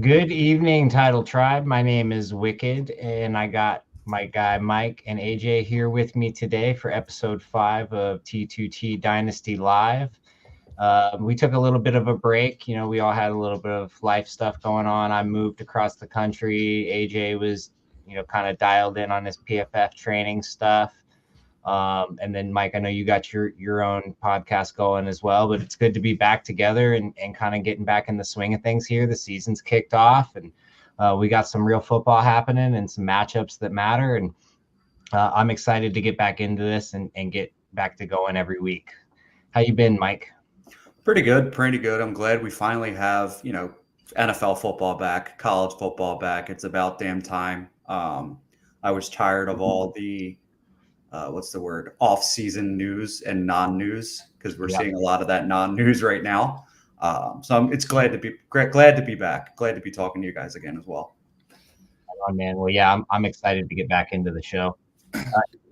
Good evening, Title Tribe. My name is Wicked, and I got my guy Mike and AJ here with me today for episode 5 of T2T Dynasty Live. We took a little bit of a break. We all had a little bit of life stuff going on. I moved across the country. AJ was, kind of dialed in on his PFF training stuff. And then Mike, I know you got your own podcast going as well, but it's good to be back together and kind of getting back in the swing of things here. The season's kicked off, and we got some real football happening and some matchups that matter. And I'm excited to get back into this and get back to going every week. How you been, Mike? Pretty good, pretty good. I'm glad we finally have, NFL football back, college football back. It's about damn time. I was tired of all the, what's the word, off-season news and non-news because we're Yeah. seeing a lot of that non-news right now. It's glad to be back. Glad to be talking to you guys again as well. Oh, man. Well, yeah, I'm excited to get back into the show.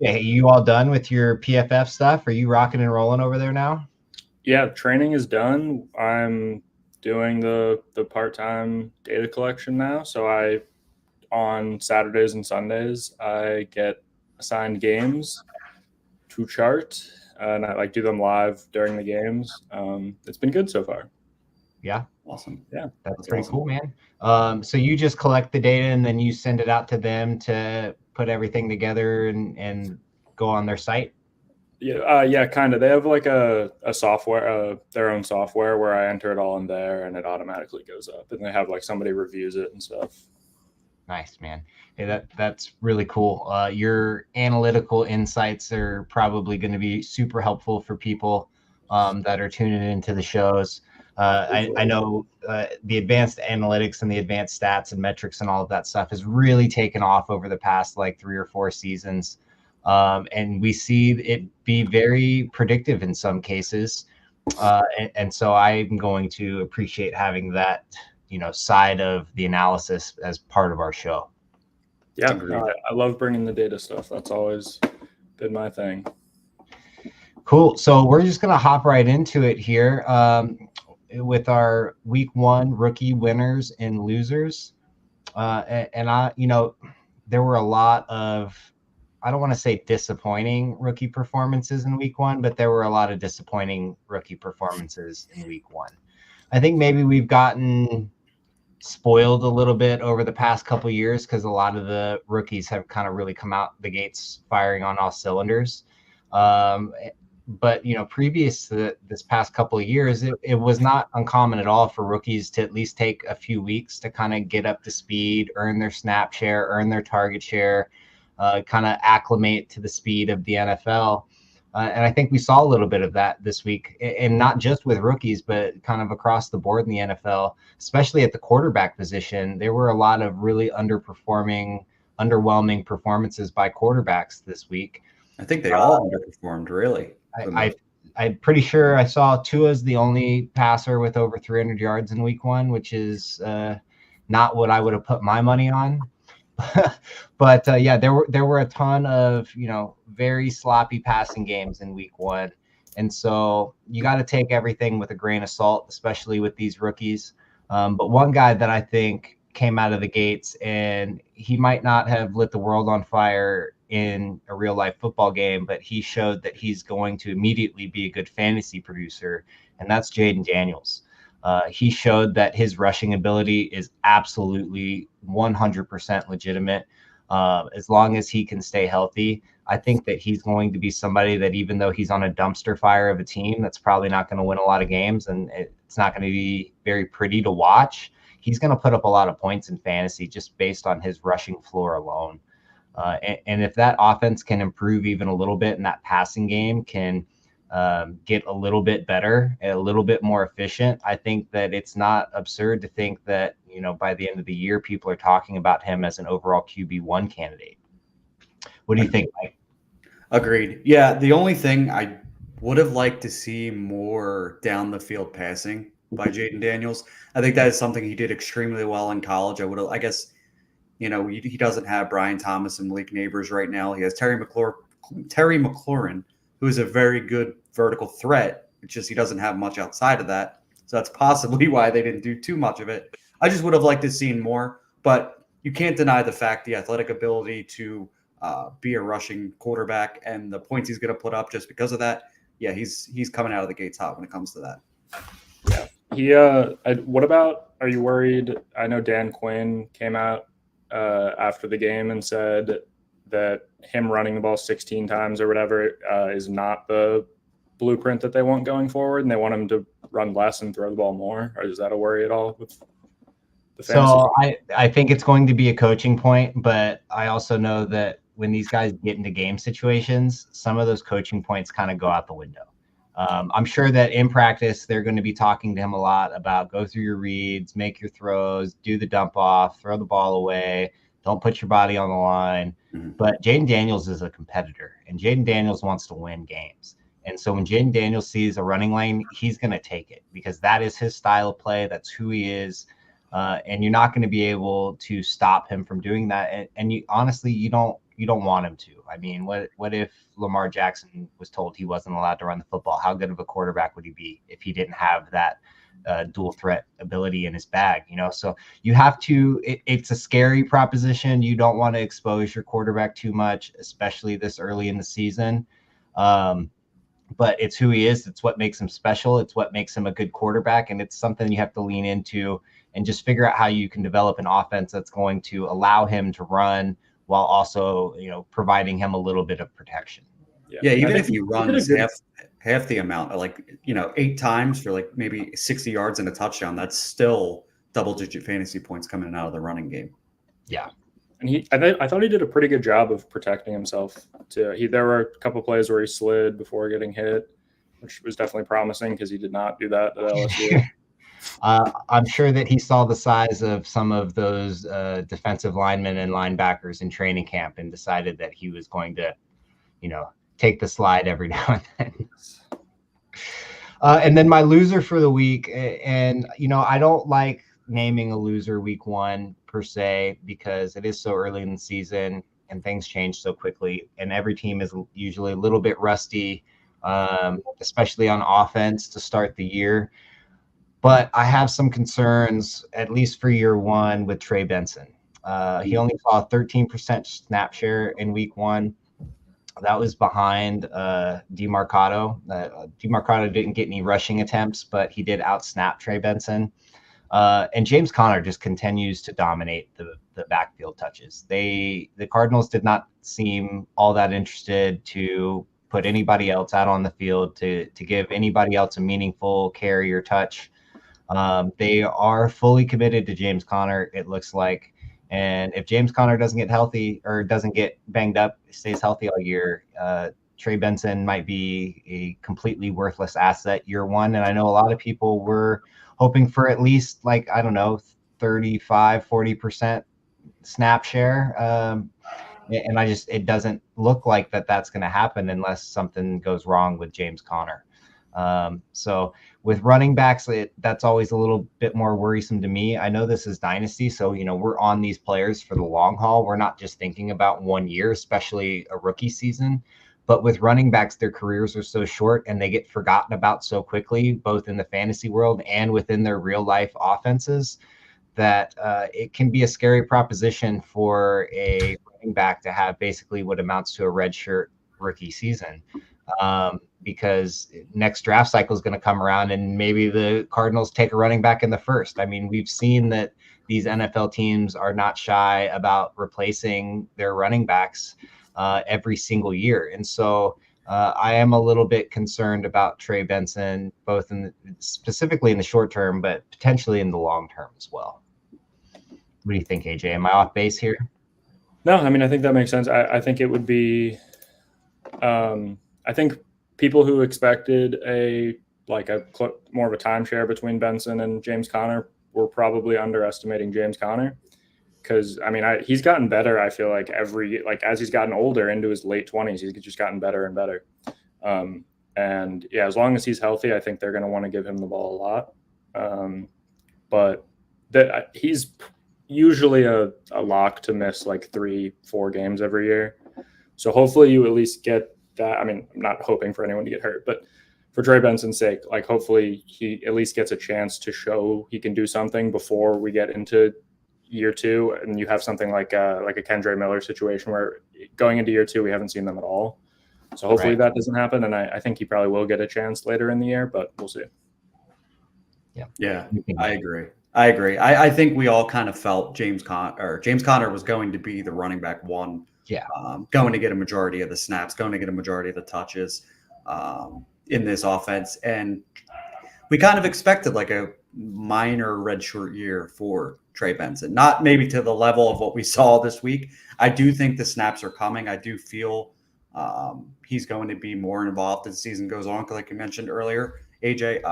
Hey, you all done with your PFF stuff? Are you rocking and rolling over there now? Yeah, training is done. I'm doing the part-time data collection now. So on Saturdays and Sundays, I get assigned games to chart, and I do them live during the games. It's been good so far. Yeah. Awesome. Yeah, That's pretty awesome. cool, man. So you just collect the data and then you send it out to them to put everything together and go on their site? Yeah, kind of. They have like a software, their own software where I enter it all in there and it automatically goes up, and they have like somebody reviews it and stuff. Nice, man. Hey, that's really cool. Your analytical insights are probably going to be super helpful for people that are tuning into the shows. I know the advanced analytics and the advanced stats and metrics and all of that stuff has really taken off over the past like 3 or 4 seasons. And we see it be very predictive in some cases. And so I'm going to appreciate having that, side of the analysis as part of our show. Yeah, no, I love bringing the data stuff. That's always been my thing. Cool. So we're just going to hop right into it here with our week 1 rookie winners and losers. There were a lot of, I don't want to say disappointing rookie performances in week 1, but there were a lot of disappointing rookie performances in week 1. I think maybe we've gotten spoiled a little bit over the past couple of years because a lot of the rookies have kind of really come out the gates firing on all cylinders. But previous to this past couple of years, it was not uncommon at all for rookies to at least take a few weeks to kind of get up to speed, earn their snap share, earn their target share, kind of acclimate to the speed of the NFL. And I think we saw a little bit of that this week, and not just with rookies, but kind of across the board in the NFL, especially at the quarterback position. There were a lot of really underwhelming performances by quarterbacks this week. I think they all underperformed, really. I'm pretty sure I saw Tua's the only passer with over 300 yards in week 1, which is not what I would have put my money on. But yeah, there were a ton of very sloppy passing games in week 1, and so you got to take everything with a grain of salt, especially with these rookies. But one guy that I think came out of the gates, and he might not have lit the world on fire in a real life football game, but he showed that he's going to immediately be a good fantasy producer, and that's Jaden Daniels. He showed that his rushing ability is absolutely 100% legitimate. As long as he can stay healthy, I think that he's going to be somebody that, even though he's on a dumpster fire of a team that's probably not going to win a lot of games and it's not going to be very pretty to watch, he's going to put up a lot of points in fantasy just based on his rushing floor alone. And if that offense can improve even a little bit and that passing game can get a little bit better, a little bit more efficient, I think that it's not absurd to think that, by the end of the year, people are talking about him as an overall QB1 candidate. What do you think, Mike? Agreed. Yeah, the only thing I would have liked to see more down the field passing by Jaden Daniels. I think that is something he did extremely well in college. I guess, he doesn't have Brian Thomas and Malik Neighbors right now. He has Terry McLaurin, who is a very good vertical threat. It's just he doesn't have much outside of that. So that's possibly why they didn't do too much of it. I just would have liked to seen more, but you can't deny the fact the athletic ability to be a rushing quarterback and the points he's going to put up just because of that. Yeah, he's coming out of the gates hot when it comes to that. Yeah. What about, are you worried? I know Dan Quinn came out after the game and said that him running the ball 16 times or whatever is not the blueprint that they want going forward, and they want him to run less and throw the ball more? Or is that a worry at all with the fantasy? So I think it's going to be a coaching point, but I also know that when these guys get into game situations, some of those coaching points kind of go out the window. I'm sure that in practice, they're going to be talking to him a lot about go through your reads, make your throws, do the dump off, throw the ball away, don't put your body on the line. Mm-hmm. But Jaden Daniels is a competitor, and Jaden Daniels wants to win games. And so when Jaden Daniels sees a running lane, he's going to take it because that is his style of play. That's who he is. And you're not going to be able to stop him from doing that. And you honestly, you don't want him to. I mean, what if Lamar Jackson was told he wasn't allowed to run the football? How good of a quarterback would he be if he didn't have that dual threat ability in his bag? So you have to. It's a scary proposition. You don't want to expose your quarterback too much, especially this early in the season. But it's who he is. It's what makes him special. It's what makes him a good quarterback, and it's something you have to lean into and just figure out how you can develop an offense that's going to allow him to run while also, providing him a little bit of protection. Yeah, even if you run half the amount, like 8 times for like maybe 60 yards and a touchdown, that's still double-digit fantasy points coming out of the running game. Yeah. And I thought he did a pretty good job of protecting himself too. There were a couple of plays where he slid before getting hit, which was definitely promising because he did not do that at LSU. I'm sure that he saw the size of some of those defensive linemen and linebackers in training camp and decided that he was going to, take the slide every now and then. And then my loser for the week, and I don't like naming a loser week 1 per se because it is so early in the season and things change so quickly, and every team is usually a little bit rusty, especially on offense to start the year. But I have some concerns, at least for year 1, with Trey Benson. He only saw a 13% snap share in week 1. That was behind DeMarcado. DeMarcado didn't get any rushing attempts, but he did out-snap Trey Benson. And James Conner just continues to dominate the backfield touches. The Cardinals did not seem all that interested to put anybody else out on the field to give anybody else a meaningful carry or touch. They are fully committed to James Conner, it looks like. And if James Conner doesn't get healthy or doesn't get banged up, stays healthy all year, Trey Benson might be a completely worthless asset year 1. And I know a lot of people were hoping for at least 35, 40% snap share. And it doesn't look like that's going to happen unless something goes wrong with James Conner. So with running backs, that's always a little bit more worrisome to me. I know this is Dynasty, so we're on these players for the long haul. We're not just thinking about 1 year, especially a rookie season. But with running backs, their careers are so short and they get forgotten about so quickly, both in the fantasy world and within their real life offenses, that it can be a scary proposition for a running back to have basically what amounts to a redshirt rookie season. Because next draft cycle is going to come around and maybe the Cardinals take a running back in the first. I mean, we've seen that these NFL teams are not shy about replacing their running backs every single year. And so I am a little bit concerned about Trey Benson, both specifically in the short term, but potentially in the long term as well. What do you think, AJ? Am I off base here? No, I mean, I think that makes sense. I think it would be I think people who expected more of a timeshare between Benson and James Conner were probably underestimating James Conner, because I mean he's gotten better. I feel like as he's gotten older into his late 20s, he's just gotten better and better. And yeah, as long as he's healthy, I think they're going to want to give him the ball a lot. But he's usually a lock to miss 3-4 games every year. So hopefully you at least get that. I mean, I'm not hoping for anyone to get hurt, but for Trey Benson's sake, like hopefully he at least gets a chance to show he can do something before we get into year 2, and you have something like a Kendra Miller situation where going into year 2 we haven't seen them at all. So hopefully that doesn't happen, and I think he probably will get a chance later in the year, but we'll see. Yeah, I agree. I think we all kind of felt James Conner was going to be the running back 1. Yeah. Going to get a majority of the snaps, going to get a majority of the touches in this offense. And we kind of expected like a minor redshirt year for Trey Benson. Not maybe to the level of what we saw this week. I do think the snaps are coming. I do feel he's going to be more involved as the season goes on. Like you mentioned earlier, AJ,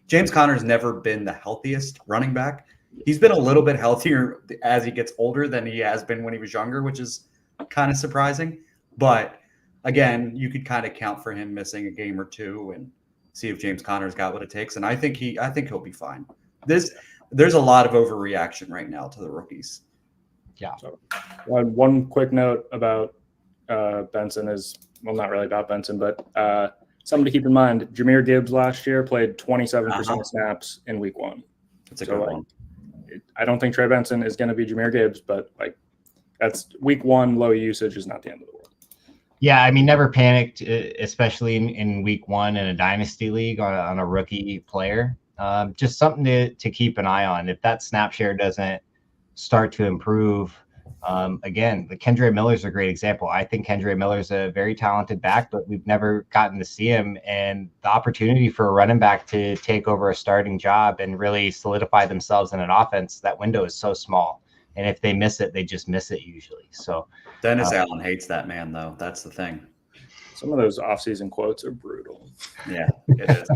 James Conner's never been the healthiest running back. He's been a little bit healthier as he gets older than he has been when he was younger, which is kind of surprising. But again, you could kind of count for him missing a game or 2 and see if James Conner's got what it takes. And I think he'll be fine. There's a lot of overreaction right now to the rookies. Yeah. So, one quick note about Benson is, well, not really about Benson, but something to keep in mind. Jahmyr Gibbs last year played 27% of snaps in week 1. That's a good one. I don't think Trey Benson is going to be Jahmyr Gibbs, but like that's week 1, low usage is not the end of the world. Yeah, I mean, never panicked, especially in week 1 in a dynasty league on a rookie player. Just something to keep an eye on. If that snap share doesn't start to improve, again, the Kendra Miller's a great example. I think Kendra Miller's a very talented back, but we've never gotten to see him. And the opportunity for a running back to take over a starting job and really solidify themselves in an offense, that window is so small. And if they miss it, they just miss it usually. So Dennis Allen hates that man, though. That's the thing. Some of those off-season quotes are brutal. Yeah, it is.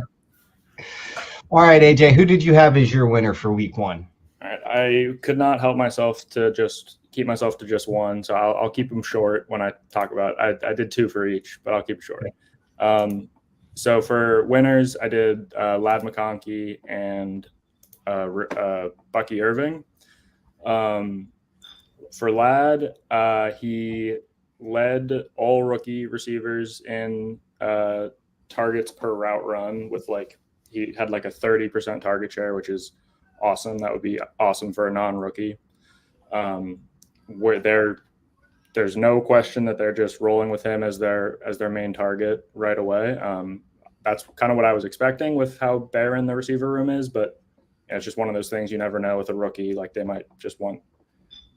All right, AJ, who did you have as your winner for week 1? All right, I could not help myself to just keep myself to just one, so I'll keep them short when I talk about it. I did 2 for each, but I'll keep it short. So for winners, I did Ladd McConkey and Bucky Irving. For Ladd, he led all rookie receivers in targets per route run with he had a 30% target share, which is awesome. That would be awesome for a non-rookie. Where there's no question that they're just rolling with him as their main target right away. That's kind of what I was expecting with how barren the receiver room is, but it's just one of those things you never know with a rookie. Like they might just want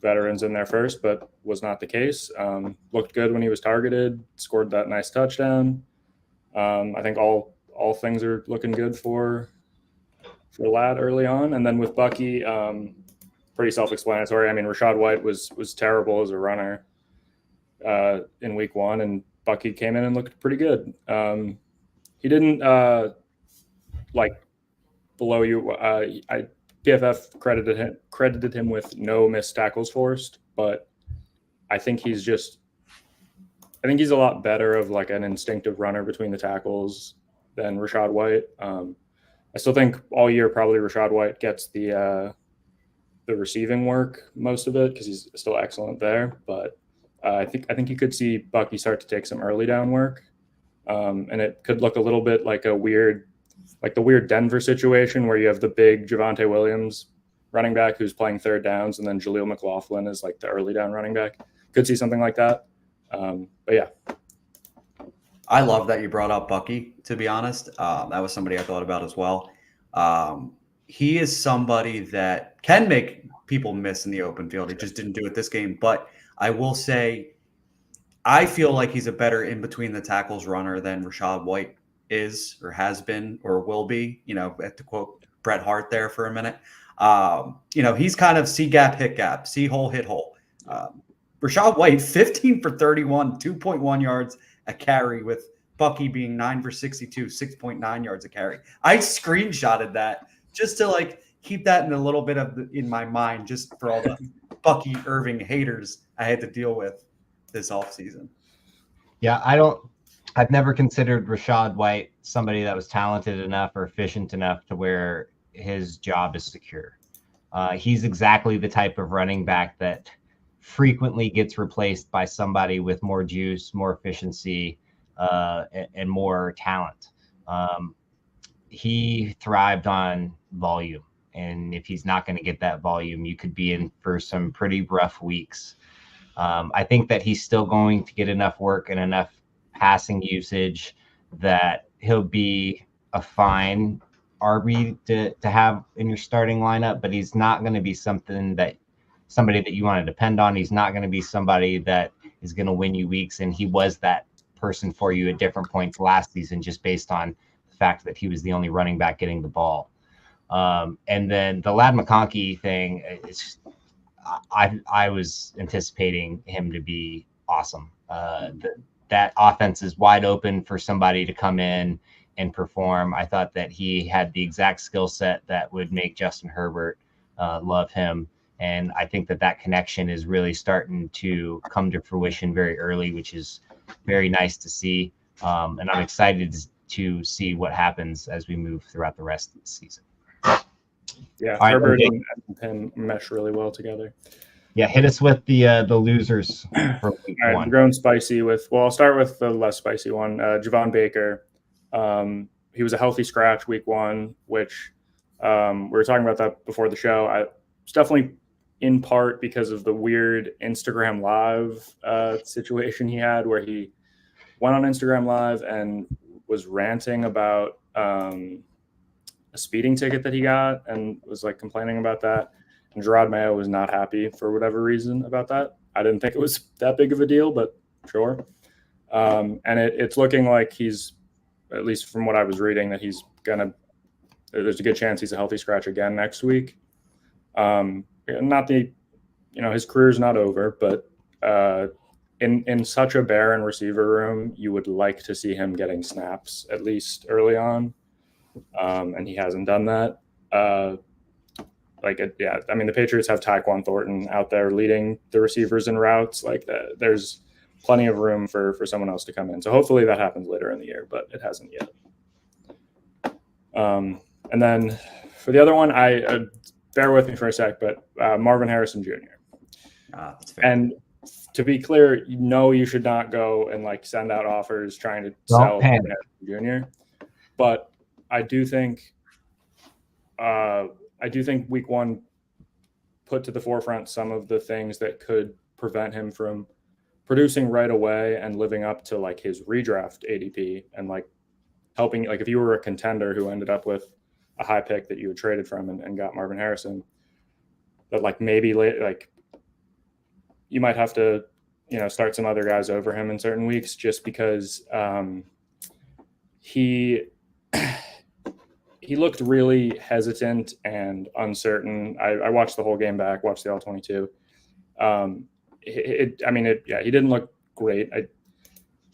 veterans in there first, but was not the case. Looked good when he was targeted, scored that nice touchdown. I think all things are looking good for Ladd early on. And then with Bucky, pretty self-explanatory. I mean, Rachaad White was terrible as a runner in week 1, and Bucky came in and looked pretty good. He didn't below you. PFF credited him with no missed tackles forced, but I think he's a lot better of an instinctive runner between the tackles than Rachaad White. I still think all year probably Rachaad White gets the receiving work most of it because he's still excellent there. But I think you could see Bucky start to take some early down work, and it could look a little bit like the weird Denver situation where you have the big Javonte Williams running back who's playing third downs, and then Jaleel McLaughlin is the early down running back. Could see something like that. But yeah. I love that you brought up Bucky, to be honest. That was somebody I thought about as well. He is somebody that can make people miss in the open field. He just didn't do it this game. But I will say, I feel like he's a better in between the tackles runner than Rachaad White is or has been or will be, to quote Bret Hart there for a minute. He's kind of see gap, hit gap, see hole, hit hole. Rachaad White, 15 for 31, 2.1 yards a carry, with Bucky being 9 for 62, 6.9 yards a carry. I screenshotted that just to keep that in a little bit in my mind, just for all the Bucky Irving haters I had to deal with this offseason. Yeah, I've never considered Rachaad White somebody that was talented enough or efficient enough to where his job is secure. He's exactly the type of running back that frequently gets replaced by somebody with more juice, more efficiency, and more talent. he thrived on volume. And if he's not going to get that volume, you could be in for some pretty rough weeks. I think that he's still going to get enough work and enough passing usage that he'll be a fine RB to have in your starting lineup, but he's not going to be somebody that you want to depend on. He's not going to be somebody that is going to win you weeks. And he was that person for you at different points last season, just based on the fact that he was the only running back getting the ball. And then the Ladd McConkey thing, I was anticipating him to be awesome. That offense is wide open for somebody to come in and perform. I thought that he had the exact skill set that would make Justin Herbert love him. And I think that connection is really starting to come to fruition very early, which is very nice to see. And I'm excited to see what happens as we move throughout the rest of the season. Yeah, Herbert and him mesh really well together. Yeah, hit us with the losers for week one. I'm going spicy with. Well, I'll start with the less spicy one. Javon Baker. He was a healthy scratch week 1, which we were talking about that before the show. It's definitely in part because of the weird Instagram Live situation he had, where he went on Instagram Live and was ranting about a speeding ticket that he got and was like complaining about that. And Gerard Mayo was not happy for whatever reason about that. I didn't think it was that big of a deal, but sure. And it's looking like he's, at least from what I was reading, that there's a good chance he's a healthy scratch again next week. His career's not over, but in such a barren receiver room, you would like to see him getting snaps at least early on. And he hasn't done that. The Patriots have Tyquan Thornton out there leading the receivers in routes. There's plenty of room for someone else to come in. So hopefully that happens later in the year, but it hasn't yet. And then for the other one, bear with me for a sec, but Marvin Harrison Jr. That's fair. And to be clear, you should not go and send out offers trying to sell Marvin Harrison Jr. But I do think week 1 put to the forefront some of the things that could prevent him from producing right away and living up to his redraft ADP and helping, if you were a contender who ended up with a high pick that you had traded from and got Marvin Harrison, that maybe you might have to, start some other guys over him in certain weeks just because he looked really hesitant and uncertain. I watched the whole game back, watched the All-22. He didn't look great.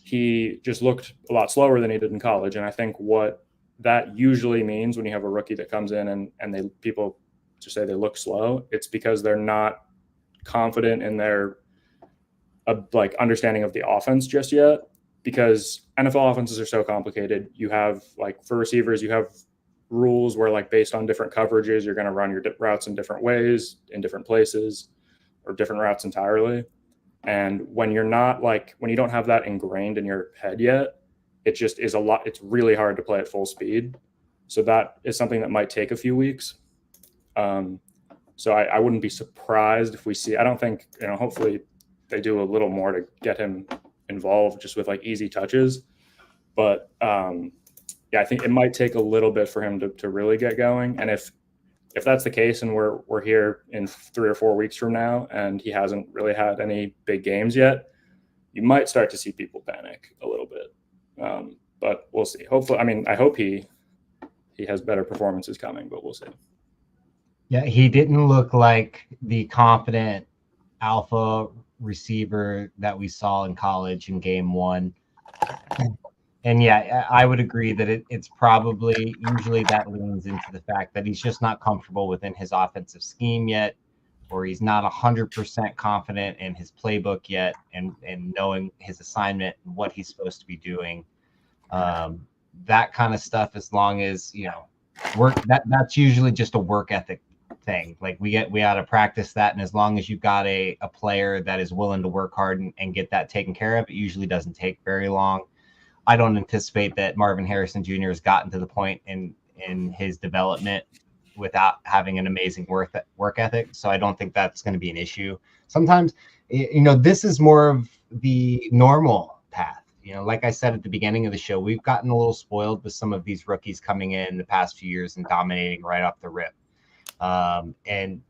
He just looked a lot slower than he did in college. And I think what that usually means when you have a rookie that comes in and people just say they look slow, it's because they're not confident in their understanding of the offense just yet, because NFL offenses are so complicated. You have for receivers, you have rules where based on different coverages, you're going to run your routes in different ways, in different places, or different routes entirely. And when you're not when you don't have that ingrained in your head yet, it just is it's really hard to play at full speed. So that is something that might take a few weeks. So I wouldn't be surprised if we see, I don't think, hopefully they do a little more to get him involved just with easy touches. But I think it might take a little bit for him to really get going. And if that's the case and we're here in 3 or 4 weeks from now and he hasn't really had any big games yet, you might start to see people panic a little bit. But we'll see. Hopefully, I hope he has better performances coming, but we'll see. Yeah, he didn't look like the confident alpha receiver that we saw in college in game 1. And yeah, I would agree that it's probably usually that leans into the fact that he's just not comfortable within his offensive scheme yet, or he's not 100% confident in his playbook yet and knowing his assignment and what he's supposed to be doing. That kind of stuff, as long as, work, that's usually just a work ethic thing. We ought to practice that. And as long as you've got a player that is willing to work hard and get that taken care of, it usually doesn't take very long. I don't anticipate that Marvin Harrison Jr. has gotten to the point in his development without having an amazing work ethic. So I don't think that's going to be an issue. Sometimes, this is more of the normal path. Like I said at the beginning of the show, we've gotten a little spoiled with some of these rookies coming in the past few years and dominating right off the rip. And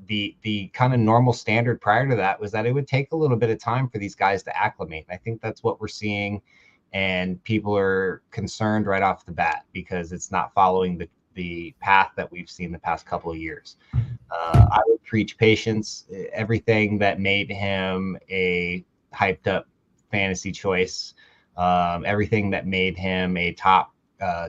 the kind of normal standard prior to that was that it would take a little bit of time for these guys to acclimate. And I think that's what we're seeing. And people are concerned right off the bat because it's not following the path that we've seen the past couple of years. I would preach patience. Everything that made him a hyped up fantasy choice, everything that made him a top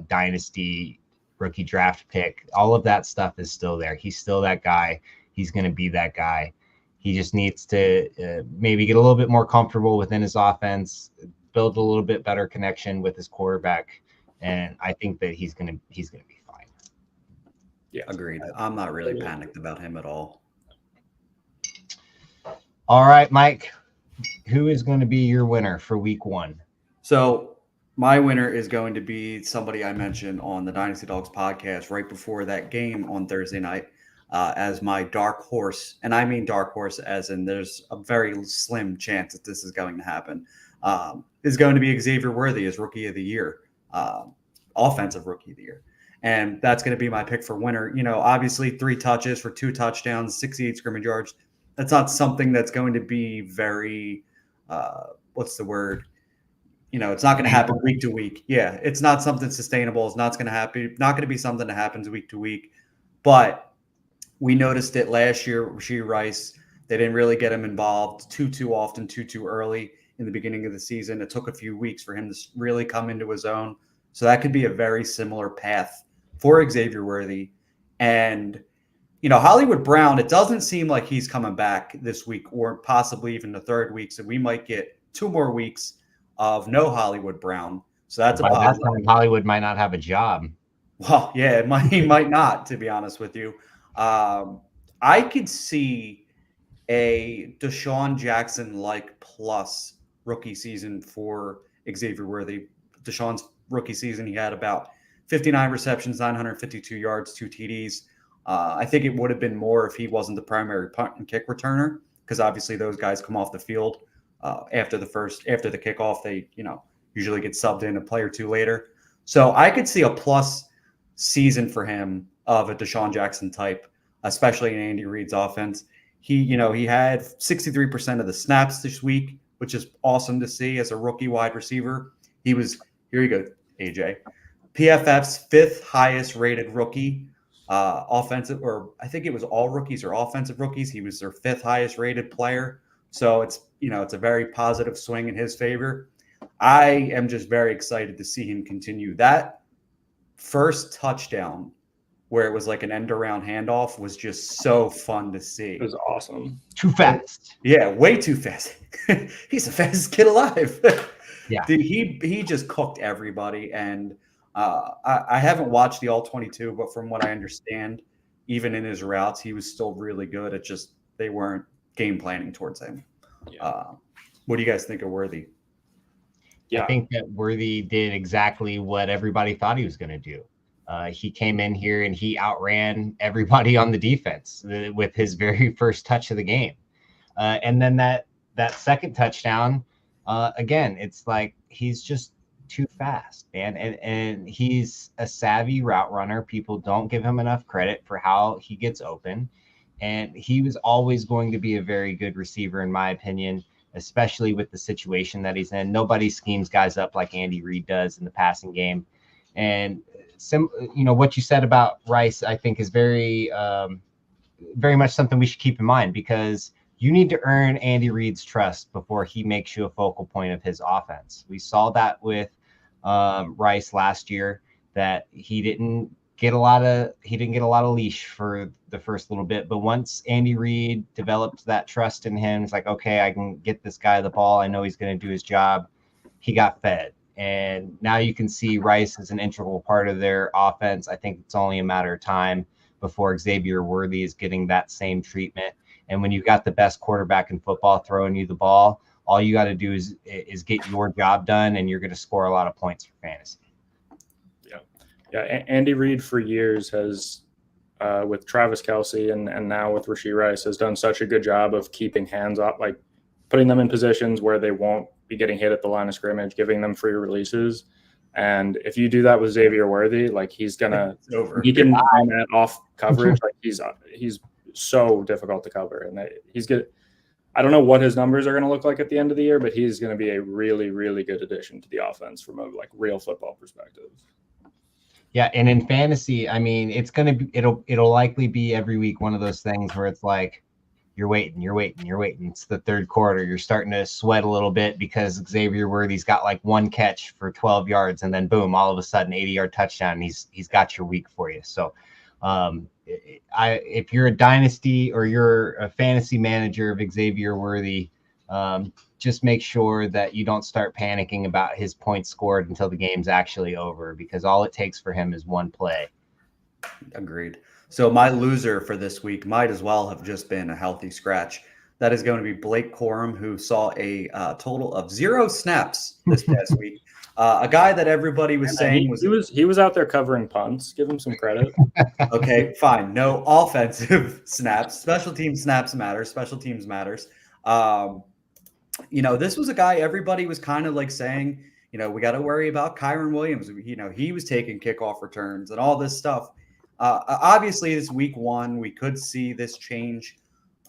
Dynasty rookie draft pick, all of that stuff is still there. He's still that guy. He's going to be that guy. He just needs to maybe get a little bit more comfortable within his offense, build a little bit better connection with his quarterback, and I think that he's gonna be fine. Yeah, agreed. I'm not really panicked about him at all. All right, Mike, who is going to be your winner for week 1? So my winner is going to be somebody I mentioned on the Dynasty Dogs podcast right before that game on Thursday night as my dark horse. And I mean dark horse as in there's a very slim chance that this is going to happen. Is going to be Xavier Worthy as Rookie of the Year, Offensive Rookie of the Year. And that's going to be my pick for winner. Obviously 3 touches for 2 touchdowns, 68 scrimmage yards. That's not something that's going to be very, what's the word? It's not going to happen week to week. Yeah, it's not something sustainable. It's not going to happen. Not going to be something that happens week to week. But we noticed it last year. Rashee Rice, they didn't really get him involved too often, too early in the beginning of the season. It took a few weeks for him to really come into his own. So that could be a very similar path for Xavier Worthy. And, Hollywood Brown, it doesn't seem like he's coming back this week or possibly even the 3rd week. So we might get 2 more weeks of no Hollywood Brown. So that's a positive. That time Hollywood might not have a job. Well, yeah, he might not, to be honest with you. I could see a Deshaun Jackson-like plus rookie season for Xavier Worthy. Deshaun's rookie season, he had about 59 receptions, 952 yards, 2 TDs. I think it would have been more if he wasn't the primary punt and kick returner, because obviously those guys come off the field after the kickoff. They, usually get subbed in a play or 2 later. So I could see a plus season for him of a Deshaun Jackson type, especially in Andy Reid's offense. He had 63% of the snaps this week, which is awesome to see as a rookie wide receiver. He was, here you go, AJ, PFF's 5th highest rated rookie offensive, or I think it was all rookies or offensive rookies. He was their 5th highest rated player. So it's a very positive swing in his favor. I am just very excited to see him continue. That first touchdown where it was like an end around handoff was just so fun to see. It was awesome. Too fast. Yeah, way too fast. He's the fastest kid alive. Yeah. Dude, he just cooked everybody. And I haven't watched the all 22, but from what I understand, even in his routes, he was still really good. It just, they weren't game planning towards him. Yeah. What do you guys think of Worthy? Yeah. I think that Worthy did exactly what everybody thought he was going to do. He came in here and he outran everybody on the defense with his very first touch of the game. And then that second touchdown, again, it's like he's just too fast, man. And he's a savvy route runner. People don't give him enough credit for how he gets open. And he was always going to be a very good receiver, in my opinion, especially with the situation that he's in. Nobody schemes guys up like Andy Reid does in the passing game. And what you said about Rice, I think is very, very much something we should keep in mind, because you need to earn Andy Reid's trust before he makes you a focal point of his offense. We saw that with Rice last year, that he didn't get a lot of leash for the first little bit, but once Andy Reid developed that trust in him, it's like, okay, I can get this guy the ball. I know he's going to do his job. He got fed. And now you can see Rice is an integral part of their offense. I think it's only a matter of time before Xavier Worthy is getting that same treatment. And when you've got the best quarterback in football throwing you the ball, all you got to do is get your job done, and you're going to score a lot of points for fantasy. Yeah. Andy Reid for years has, with Travis Kelce and now with Rashee Rice, has done such a good job of keeping hands off, like putting them in positions where they won't be getting hit at the line of scrimmage, giving them free releases. And if you do that with Xavier Worthy, like he can run that off coverage. Like he's so difficult to cover, and he's good. I don't know what his numbers are going to look like at the end of the year, but he's going to be a really, really good addition to the offense from a like real football perspective. Yeah, and in fantasy, I mean, it'll likely be every week one of those things where it's like you're waiting. It's the third quarter. You're starting to sweat a little bit because Xavier Worthy's got like one catch for 12 yards, and then boom, all of a sudden 80-yard touchdown. And he's got your week for you. So if you're a dynasty or you're a fantasy manager of Xavier Worthy, just make sure that you don't start panicking about his points scored until the game's actually over, because all it takes for him is one play. Agreed. So my loser for this week might as well have just been a healthy scratch. That is going to be Blake Corum, who saw a total of 0 snaps this past week. A guy that everybody was saying he was out there covering punts. Give him some credit. Okay, fine. No offensive snaps. Special team snaps matter. Special teams matters. This was a guy everybody was kind of like saying, we got to worry about Kyren Williams. He was taking kickoff returns and all this stuff. Obviously, it's week 1. We could see this change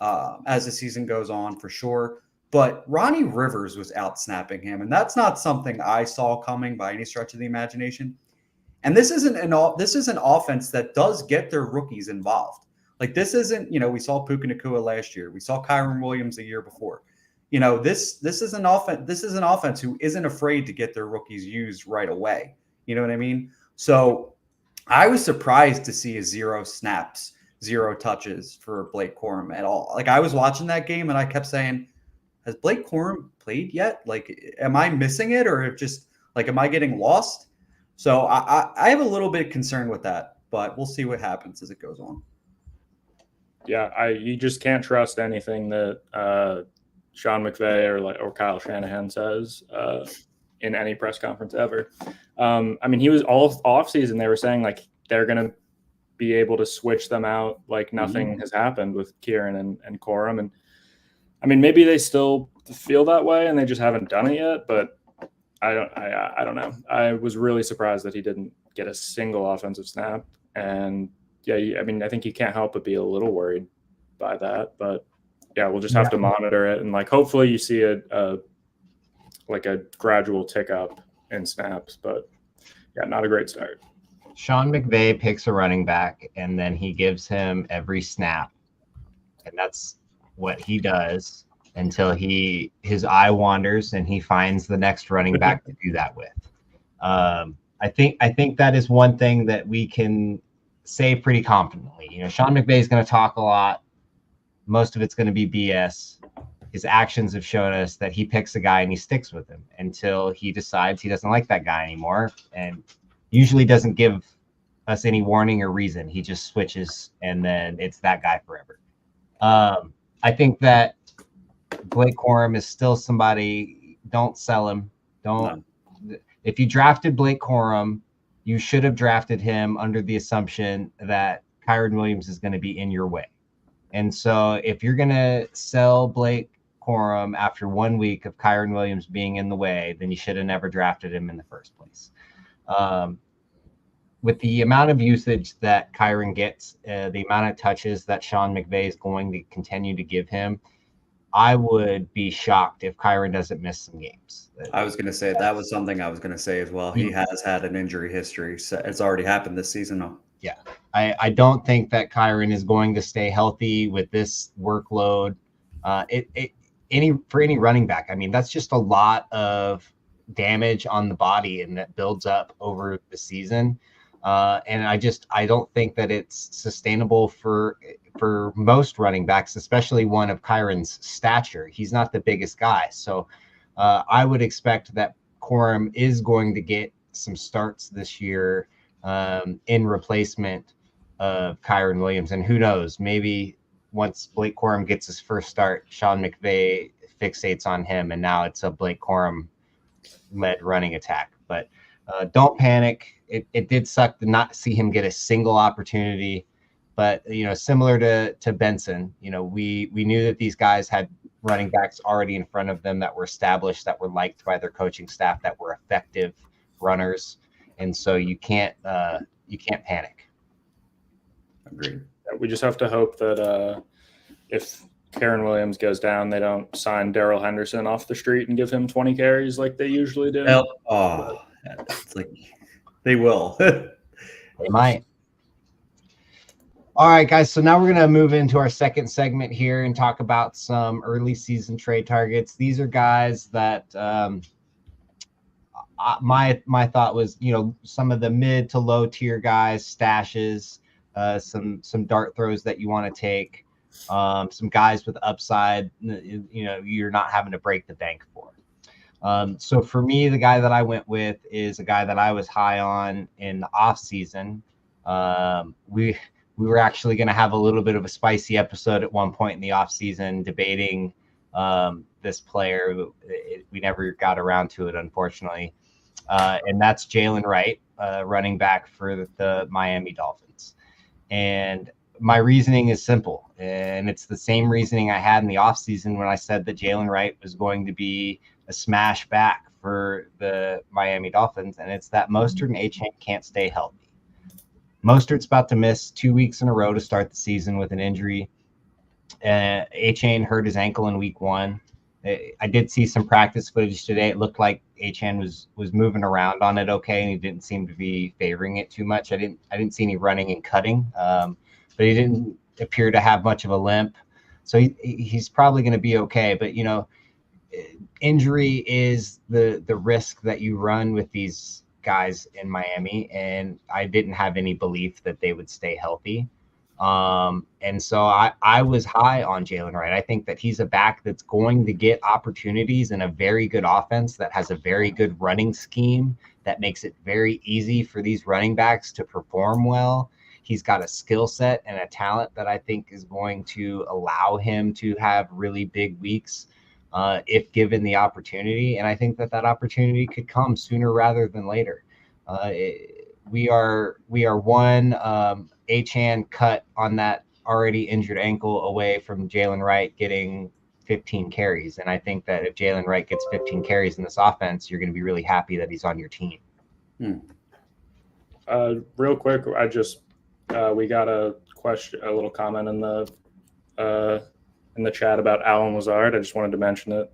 as the season goes on for sure. But Ronnie Rivers was out snapping him, and that's not something I saw coming by any stretch of the imagination. And this is an offense that does get their rookies involved. Like this isn't, we saw Puka Nacua last year. We saw Kyren Williams the year before. This is an offense. This is an offense who isn't afraid to get their rookies used right away. You know what I mean? So I was surprised to see a 0 snaps, 0 touches for Blake Corum at all. Like I was watching that game and I kept saying, has Blake Corum played yet? Like, am I missing it, or just like, am I getting lost? So I have a little bit concerned with that, but we'll see what happens as it goes on. Yeah, you just can't trust anything that Sean McVay or Kyle Shanahan says in any press conference ever. I mean, he was all offseason. They were saying like they're going to be able to switch them out like nothing has happened with Kieran and Corum. And I mean, maybe they still feel that way and they just haven't done it yet. But I don't know. I was really surprised that he didn't get a single offensive snap. And yeah, I mean, I think you can't help but be a little worried by that. But yeah, we'll just have to monitor it, and like hopefully you see a gradual tick up in snaps. But yeah, not a great start. Sean McVay picks a running back, and then he gives him every snap, and that's what he does until his eye wanders and he finds the next running back to do that with. I think that is one thing that we can say pretty confidently. Sean McVay is going to talk a lot. Most of it's going to be BS. His actions have shown us that he picks a guy and he sticks with him until he decides he doesn't like that guy anymore, and usually doesn't give us any warning or reason. He just switches, and then it's that guy forever. I think that Blake Corum is still somebody. Don't sell him. Don't. No. If you drafted Blake Corum, you should have drafted him under the assumption that Kyren Williams is going to be in your way. And so if you're going to sell Blake Corum after 1 week of Kyren Williams being in the way, then you should have never drafted him in the first place. With the amount of usage that Kyren gets, the amount of touches that Sean McVay is going to continue to give him, I would be shocked if Kyren doesn't miss some games. I was going to say that was something I was going to say as well. He has had an injury history. So it's already happened this season, though. Yeah, I don't think that Kyren is going to stay healthy with this workload. For any running back, I mean, that's just a lot of damage on the body, and that builds up over the season. And I don't think that it's sustainable for most running backs, especially one of Kyren's stature. He's not the biggest guy. So I would expect that Corum is going to get some starts this year in replacement of Kyren Williams. And who knows, maybe once Blake Corum gets his first start, Sean McVay fixates on him, and now it's a Blake Corum led running attack. But don't panic. It did suck to not see him get a single opportunity, but similar to Benson, we knew that these guys had running backs already in front of them that were established, that were liked by their coaching staff, that were effective runners, and so you can't panic. Agreed. We just have to hope that if Karen Williams goes down, they don't sign Darrell Henderson off the street and give him 20 carries like they usually do. It's like they will. They might. All right, guys. So now we're going to move into our second segment here and talk about some early season trade targets. These are guys that my thought was, some of the mid to low tier guys, stashes, some dart throws that you want to take, some guys with upside, you're not having to break the bank for. So for me, the guy that I went with is a guy that I was high on in the off season. We were actually going to have a little bit of a spicy episode at one point in the off season debating this player. We never got around to it, unfortunately. And that's Jalen Wright, running back for the Miami Dolphins. And my reasoning is simple, and it's the same reasoning I had in the offseason when I said that Jalen Wright was going to be a smash back for the Miami Dolphins, and it's that Mostert and Achane can't stay healthy. Mostert's about to miss 2 weeks in a row to start the season with an injury. Achane hurt his ankle in week 1. I did see some practice footage today. It looked like Achane was moving around on it okay, and he didn't seem to be favoring it too much. I didn't see any running and cutting, but he didn't appear to have much of a limp. So he's probably going to be okay. But, injury is the risk that you run with these guys in Miami, and I didn't have any belief that they would stay healthy. And so I was high on Jalen Wright. I think that he's a back that's going to get opportunities in a very good offense that has a very good running scheme that makes it very easy for these running backs to perform well. He's got a skill set and a talent that I think is going to allow him to have really big weeks if given the opportunity. And I think that opportunity could come sooner rather than later. We are one Achane cut on that already injured ankle away from Jalen Wright getting 15 carries. And I think that if Jalen Wright gets 15 carries in this offense, you're going to be really happy that he's on your team. Real quick, we got a little comment in the chat about Alan Lazard. I just wanted to mention it.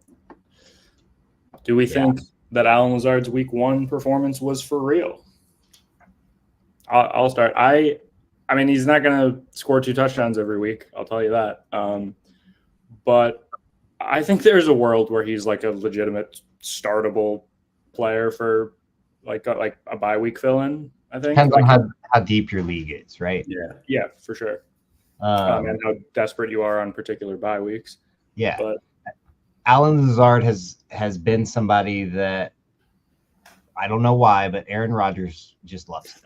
Do we think that Alan Lazard's week 1 performance was for real? I'll start. I mean, he's not going to score 2 touchdowns every week. I'll tell you that. But I think there's a world where he's like a legitimate startable player for like a bye week fill-in. I think depends on how deep your league is, right? Yeah, for sure. And how desperate you are on particular bye weeks. Yeah, but Alan Lazard has been somebody that I don't know why, but Aaron Rodgers just loves him.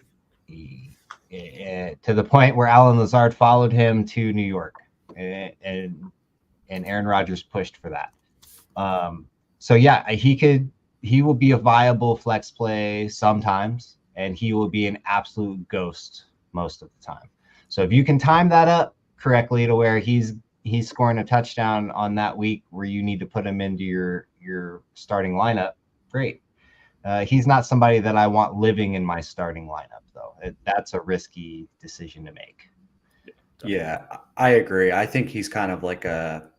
To the point where Alan Lazard followed him to New York, and Aaron Rodgers pushed for that. So yeah, he will be a viable flex play sometimes, and he will be an absolute ghost most of the time. So if you can time that up correctly to where he's scoring a touchdown on that week where you need to put him into your starting lineup, great. He's not somebody that I want living in my starting lineup, though. That's a risky decision to make. Yeah, I agree. I think he's kind of like a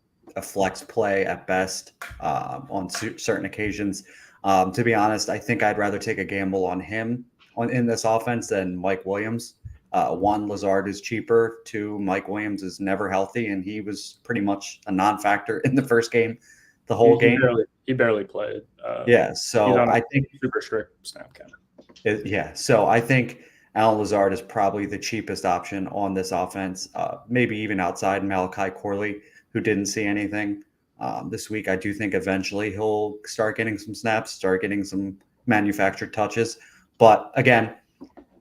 flex play at best on certain occasions. To be honest, I think I'd rather take a gamble on him in this offense than Mike Williams. 1, Lazard is cheaper. 2, Mike Williams is never healthy, and he was pretty much a non-factor in the first game, the whole game. He barely played. So I think super strict snap count. So I think Alan Lazard is probably the cheapest option on this offense, maybe even outside Malachi Corley, who didn't see anything this week. I do think eventually he'll start getting some snaps, start getting some manufactured touches. But again,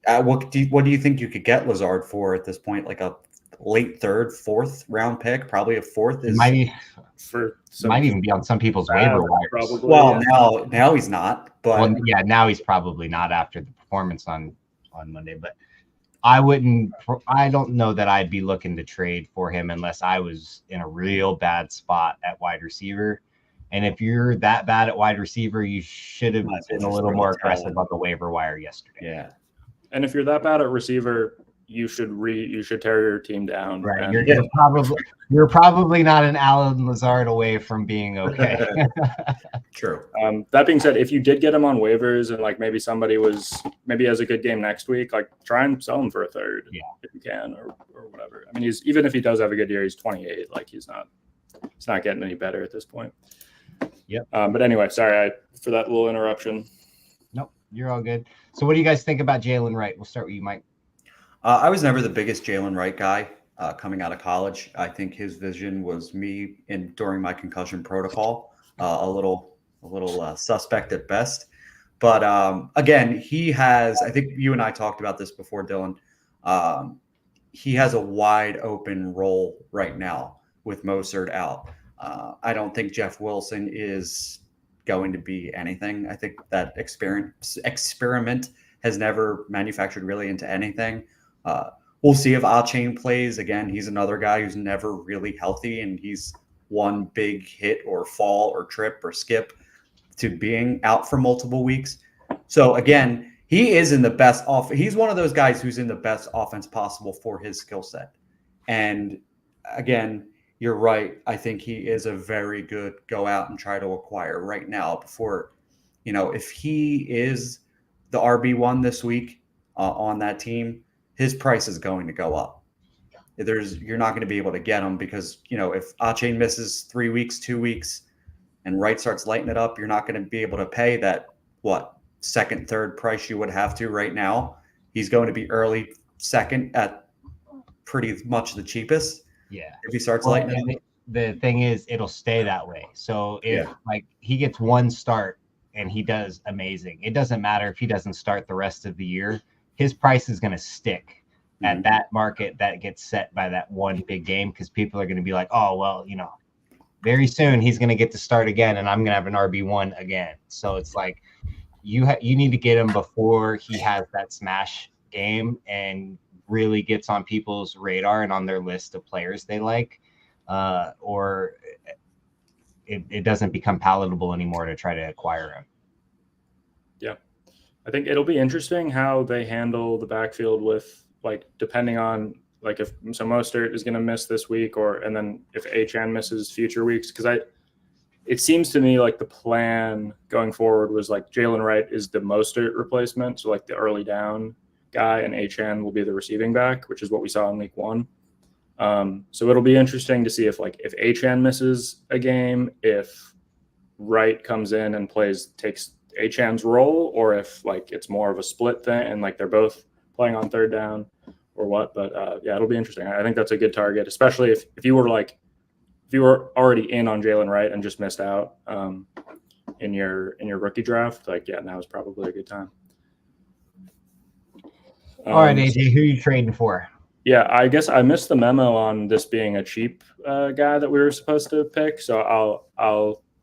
what do you think you could get Lazard for at this point? Like a late third, fourth round pick, probably a fourth. Is might even be on some people's waiver wires. Probably, well, now he's not. But well, yeah, now he's probably not after the performance on Monday. But I don't know that I'd be looking to trade for him unless I was in a real bad spot at wide receiver. And if you're that bad at wide receiver, you should have been a little more aggressive on the waiver wire yesterday. Yeah. And if you're that bad at receiver, you should tear your team down. Right. You're probably not an Alan Lazard away from being okay. True. That being said, if you did get him on waivers and like maybe somebody has a good game next week, like try and sell him for a third if you can or whatever. I mean, even if he does have a good year, he's 28. Like he's not getting any better at this point. Yep. But anyway, sorry for that little interruption. Nope, you're all good. So what do you guys think about Jalen Wright? We'll start with you, Mike. I was never the biggest Jalen Wright guy coming out of college. I think his vision was me during my concussion protocol, a little suspect at best. But again, he has, I think you and I talked about this before, Dylan. He has a wide open role right now with Mostert out. I don't think Jeff Wilson is going to be anything. I think that experiment has never manufactured really into anything. We'll see if Achane plays. Again, he's another guy who's never really healthy, and he's one big hit or fall or trip or skip to being out for multiple weeks. So again, he is in the best he's one of those guys who's in the best offense possible for his skill set. And again, you're right. I think he is a very good go out and try to acquire right now before, if he is the RB1 this week on that team, his price is going to go up. You're not going to be able to get him because, if Achane misses 3 weeks, 2 weeks, and Wright starts lighting it up, you're not going to be able to pay that, second, third price you would have to right now. He's going to be early second at pretty much the cheapest. Yeah. If he starts lighting it up. The thing is, it'll stay that way. So if he gets one start and he does amazing, it doesn't matter if he doesn't start the rest of the year. His price is going to stick at that market that gets set by that one big game because people are going to be like, oh, well, very soon he's going to get to start again and I'm going to have an RB1 again. So it's like you need to get him before he has that smash game and really gets on people's radar and on their list of players they like, or it doesn't become palatable anymore to try to acquire him. Yeah. I think it'll be interesting how they handle the backfield with depending on if Mostert is going to miss this week and then if Achane misses future weeks. Cause it seems to me like the plan going forward was Jalen Wright is the Mostert replacement. So the early down guy and Achane will be the receiving back, which is what we saw in week 1. So it'll be interesting to see if Achane misses a game, if Wright comes in and takes Achane's role, or if it's more of a split thing and they're both playing on third down or what. But it'll be interesting. I think that's a good target, especially if you were already in on Jalen Wright and just missed out in your rookie draft. Now is probably a good time. All right, AJ, who are you trading for? Yeah, I guess I missed the memo on this being a cheap guy that we were supposed to pick. So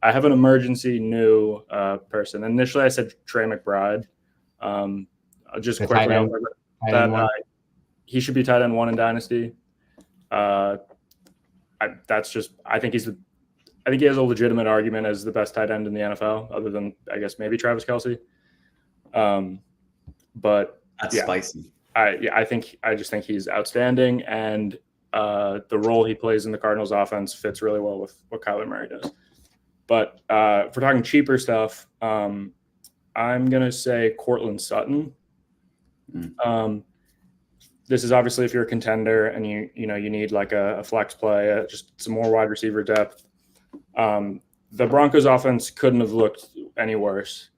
I have an emergency new person. Initially, I said Trey McBride. I'll just quickly he should be tight end 1 in Dynasty. I think he has a legitimate argument as the best tight end in the NFL, other than I guess maybe Travis Kelce. But that's spicy. I just think he's outstanding, and the role he plays in the Cardinals offense fits really well with what Kyler Murray does. But if we're talking cheaper stuff, I'm gonna say Cortland Sutton. This is obviously if you're a contender and you need a flex play, just some more wide receiver depth. The Broncos offense couldn't have looked any worse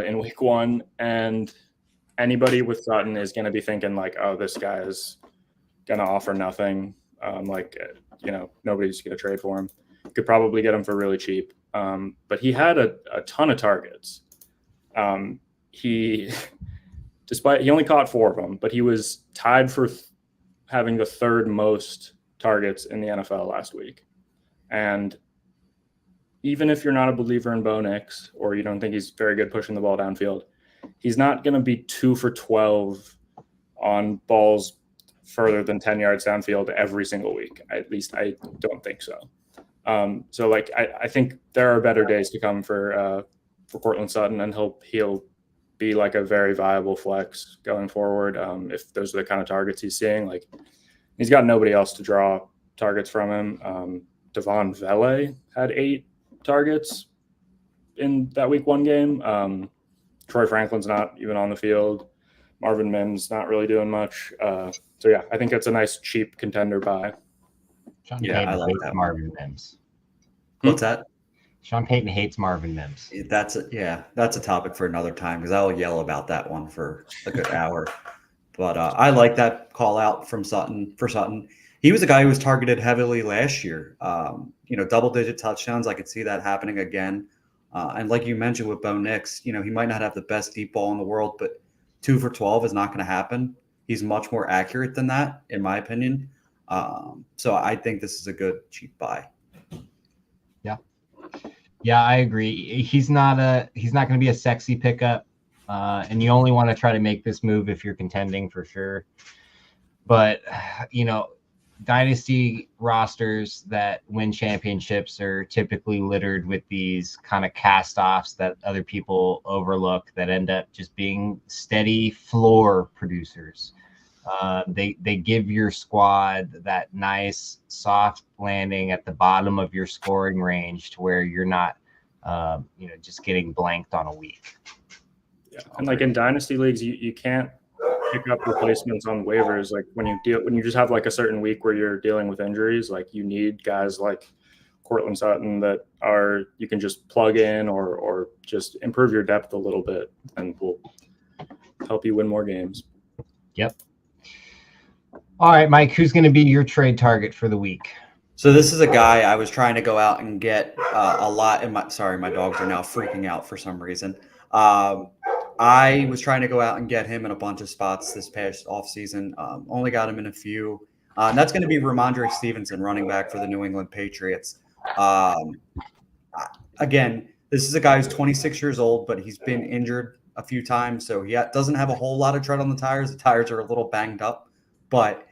in week 1, and anybody with Sutton is going to be thinking oh, this guy is going to offer nothing. Nobody's going to trade for him. Could probably get him for really cheap. But he had a ton of targets. He only caught 4 of them, but he was tied for having the third most targets in the NFL last week. And even if you're not a believer in Bo Nix or you don't think he's very good pushing the ball downfield, he's not going to be 2 for 12 on balls further than 10 yards downfield every single week. At least I don't think so. So like I think there are better days to come for Courtland Sutton, and he'll be like a very viable flex going forward. If those are the kind of targets he's seeing, like he's got nobody else to draw targets from him. Devon Vele had 8 targets in that week 1 game. Troy Franklin's not even on the field. Marvin Mims not really doing much. So yeah, I think it's a nice cheap contender buy. Sean Payton hates Marvin Mims. What's that? Sean Payton hates Marvin Mims. That's a topic for another time, because I'll yell about that one for a good hour. But I like that call out from Sutton for Sutton. He was a guy who was targeted heavily last year. Double-digit touchdowns. I could see that happening again. And like you mentioned with Bo Nix, he might not have the best deep ball in the world, but 2 for 12 is not going to happen. He's much more accurate than that, in my opinion. So I think this is a good cheap buy. Yeah, I agree. He's not going to be a sexy pickup, and you only want to try to make this move if you're contending for sure. But Dynasty rosters that win championships are typically littered with these kind of cast-offs that other people overlook that end up just being steady floor producers. They give your squad that nice soft landing at the bottom of your scoring range to where you're not, just getting blanked on a week. Yeah, and like in dynasty leagues, you can't pick up replacements on waivers. Like when you just have like a certain week where you're dealing with injuries, like you need guys like Courtland Sutton that you can just plug in or just improve your depth a little bit, and will help you win more games. Yep. All right, Mike, who's going to be your trade target for the week? So this is a guy I was trying to go out and get a lot. My dogs are now freaking out for some reason. I was trying to go out and get him in a bunch of spots this past offseason. Only got him in a few. And that's going to be Ramondre Stevenson, running back for the New England Patriots. Again, this is a guy who's 26 years old, but he's been injured a few times, so he doesn't have a whole lot of tread on the tires. The tires are a little banged up. But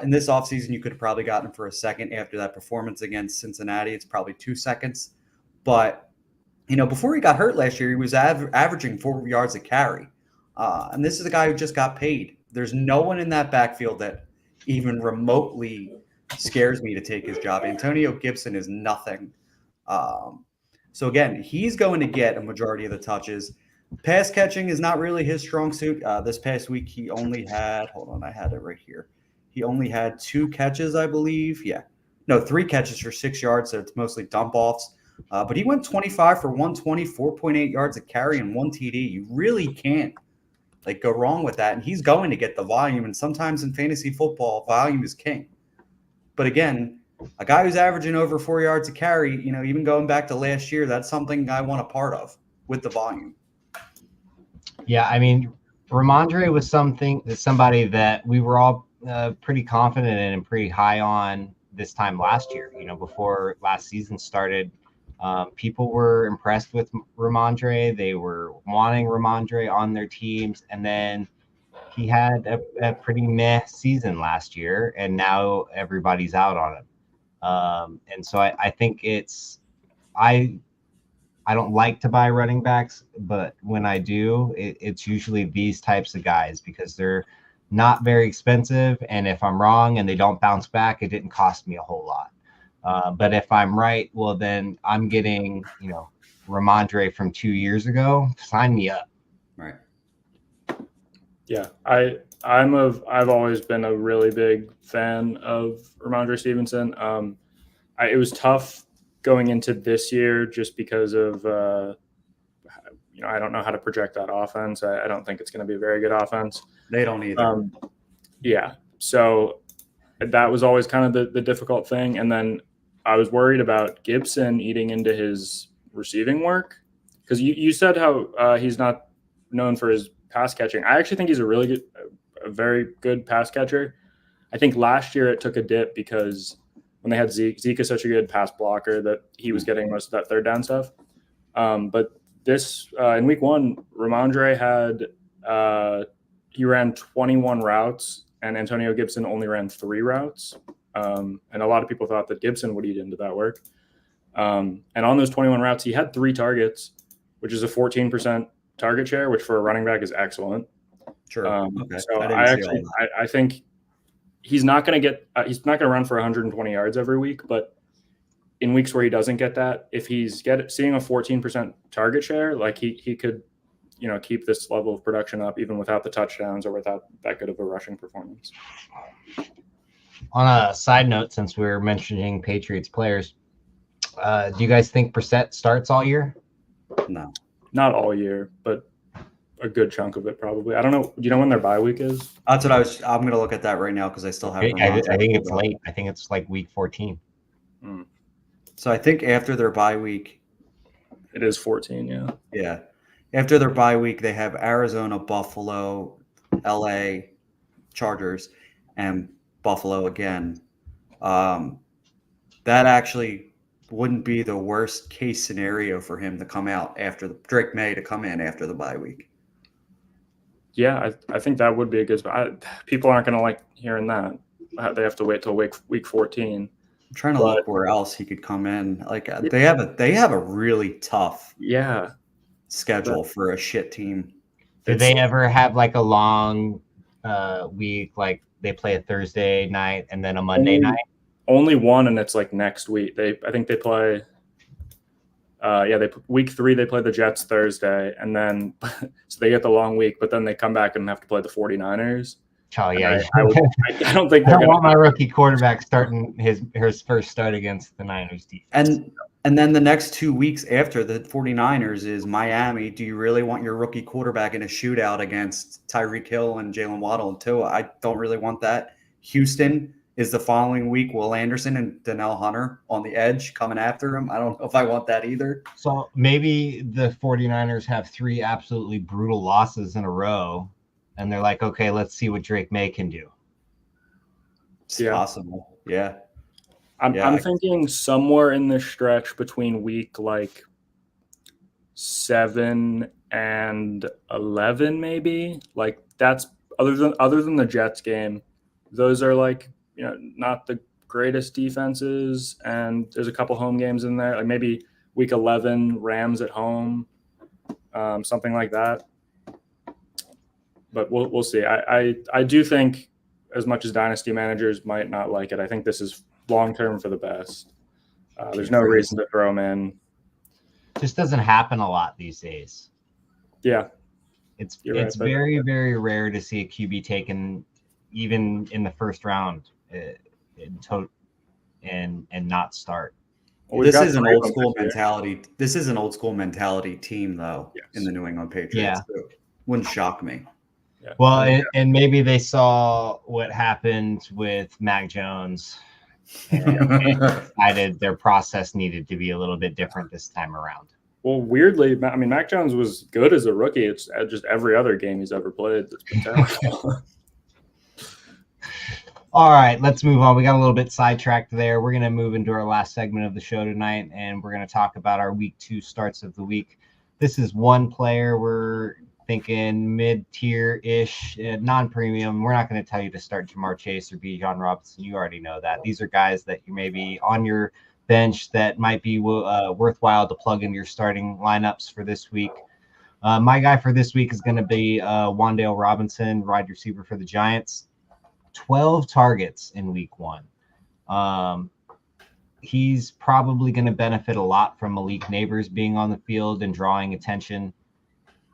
in this offseason, you could have probably gotten him for a second after that performance against Cincinnati. It's probably 2 seconds. But, before he got hurt last year, he was averaging 4 yards a carry. And this is a guy who just got paid. There's no one in that backfield that even remotely scares me to take his job. Antonio Gibson is nothing. So, again, he's going to get a majority of the touches. Pass catching is not really his strong suit. This past week, he only had – hold on, I had it right here. He only had 2 catches, I believe. 3 catches for 6 yards, so it's mostly dump-offs. But he went 25 for 120, 4.8 yards a carry, and 1 TD. You really can't go wrong with that. And he's going to get the volume. And sometimes in fantasy football, volume is king. But again, a guy who's averaging over 4 yards a carry, even going back to last year, that's something I want a part of with the volume. Yeah, I mean, Ramondre was somebody that we were all pretty confident in and pretty high on this time last year. Before last season started, people were impressed with Ramondre. They were wanting Ramondre on their teams, and then he had a pretty meh season last year, and now everybody's out on him. And so I think I don't like to buy running backs, but when I do, it's usually these types of guys because they're not very expensive. And if I'm wrong and they don't bounce back, it didn't cost me a whole lot. But if I'm right, well, then I'm getting, Ramondre from 2 years ago. Sign me up. Right. Yeah, I've always been a really big fan of Ramondre Stevenson. It was tough going into this year just because of I don't know how to project that offense. I don't think it's going to be a very good offense. They don't either. So that was always kind of the difficult thing. And then I was worried about Gibson eating into his receiving work because you said how he's not known for his pass catching. I actually think he's a very good pass catcher. I think last year it took a dip because when they had Zeke is such a good pass blocker that he was getting most of that third down stuff. But this in week 1, Ramondre had he ran 21 routes, and Antonio Gibson only ran 3 routes. And a lot of people thought that Gibson would eat into that work. And on those 21 routes, he had 3 targets, which is a 14% target share, which for a running back is excellent. Sure. Okay. So I think he's not going to get he's not going to run for 120 yards every week, but in weeks where he doesn't get that, if he's seeing a 14% target share, like he could, keep this level of production up even without the touchdowns or without that good of a rushing performance. On a side note, since we were mentioning Patriots players, do you guys think Brissett starts all year? No, not all year, but a good chunk of it probably. I don't know. Do you know when their bye week is? That's what I'm going to look at that right now because I still have. I think it's late. I think it's like week 14. So I think after their bye week, it is 14. Yeah. Yeah. After their bye week, they have Arizona, Buffalo, LA, Chargers, and Buffalo again. That actually wouldn't be the worst case scenario for him to come out after Drake May to come in after the bye week. Yeah, I think that would be a good spot. People aren't going to like hearing that. They have to wait till week 14. I'm trying to look where else he could come in. Like they have a really tough schedule for a shit team. Did they ever have like a long week, like they play a Thursday night and then a Monday night? Only one, and it's like next week. I think they play. Week 3 they play the Jets Thursday, and then so they get the long week, but then they come back and have to play the 49ers. Oh yeah, I don't think I don't want my rookie quarterback starting his first start against the Niners defense. And then the next 2 weeks after the 49ers is Miami. Do you really want your rookie quarterback in a shootout against Tyreek Hill and Jalen Waddle and Tua? I don't really want that. Houston is the following week. Will Anderson and Danielle Hunter on the edge coming after him. I don't know if I want that either. So maybe the 49ers have 3 absolutely brutal losses in a row, and they're like, okay, let's see what Drake May can do. It's possible. Yeah. I'm thinking somewhere in the stretch between week like 7 and 11, maybe. Like that's other than the Jets game, those are like, not the greatest defenses, and there's a couple home games in there. Like maybe week 11, Rams at home, something like that. But we'll see. I do think, as much as dynasty managers might not like it, I think this is long-term for the best. There's no reason to throw him in. Just doesn't happen a lot these days. Yeah. It's very, very rare to see a QB taken even in the first round and not start. Well, this is an old school mentality. This is an old school mentality team, though, in the New England Patriots. Yeah. So wouldn't shock me. Yeah. Well, and maybe they saw what happened with Mac Jones and decided their process needed to be a little bit different this time around. Well, weirdly, I mean, Mac Jones was good as a rookie. It's just every other game he's ever played that's been terrible. All right, let's move on. We got a little bit sidetracked there. We're going to move into our last segment of the show tonight, and we're going to talk about our week 2 starts of the week. This is one player we're thinking mid-tier-ish, non-premium. We're not going to tell you to start Jamar Chase or Bijan Robinson. You already know that. These are guys that you may be on your bench that might be worthwhile to plug into your starting lineups for this week. My guy for this week is going to be Wan'Dale Robinson, wide receiver for the Giants. 12 targets in week 1. He's probably going to benefit a lot from Malik Neighbors being on the field and drawing attention.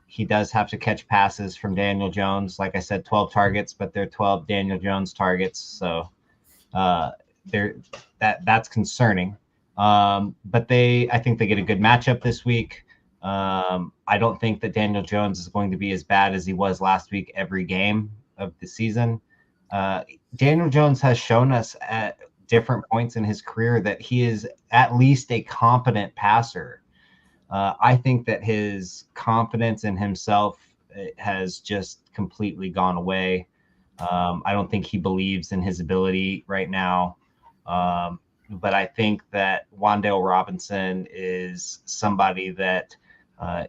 He does have to catch passes from Daniel Jones. Like I said, 12 targets, but they're 12 Daniel Jones targets. So that's concerning. But I think they get a good matchup this week. I don't think that Daniel Jones is going to be as bad as he was last week every game of the season. Daniel Jones has shown us at different points in his career that he is at least a competent passer. I think that his confidence in himself has just completely gone away. I don't think he believes in his ability right now. But I think that Wan'Dale Robinson is somebody that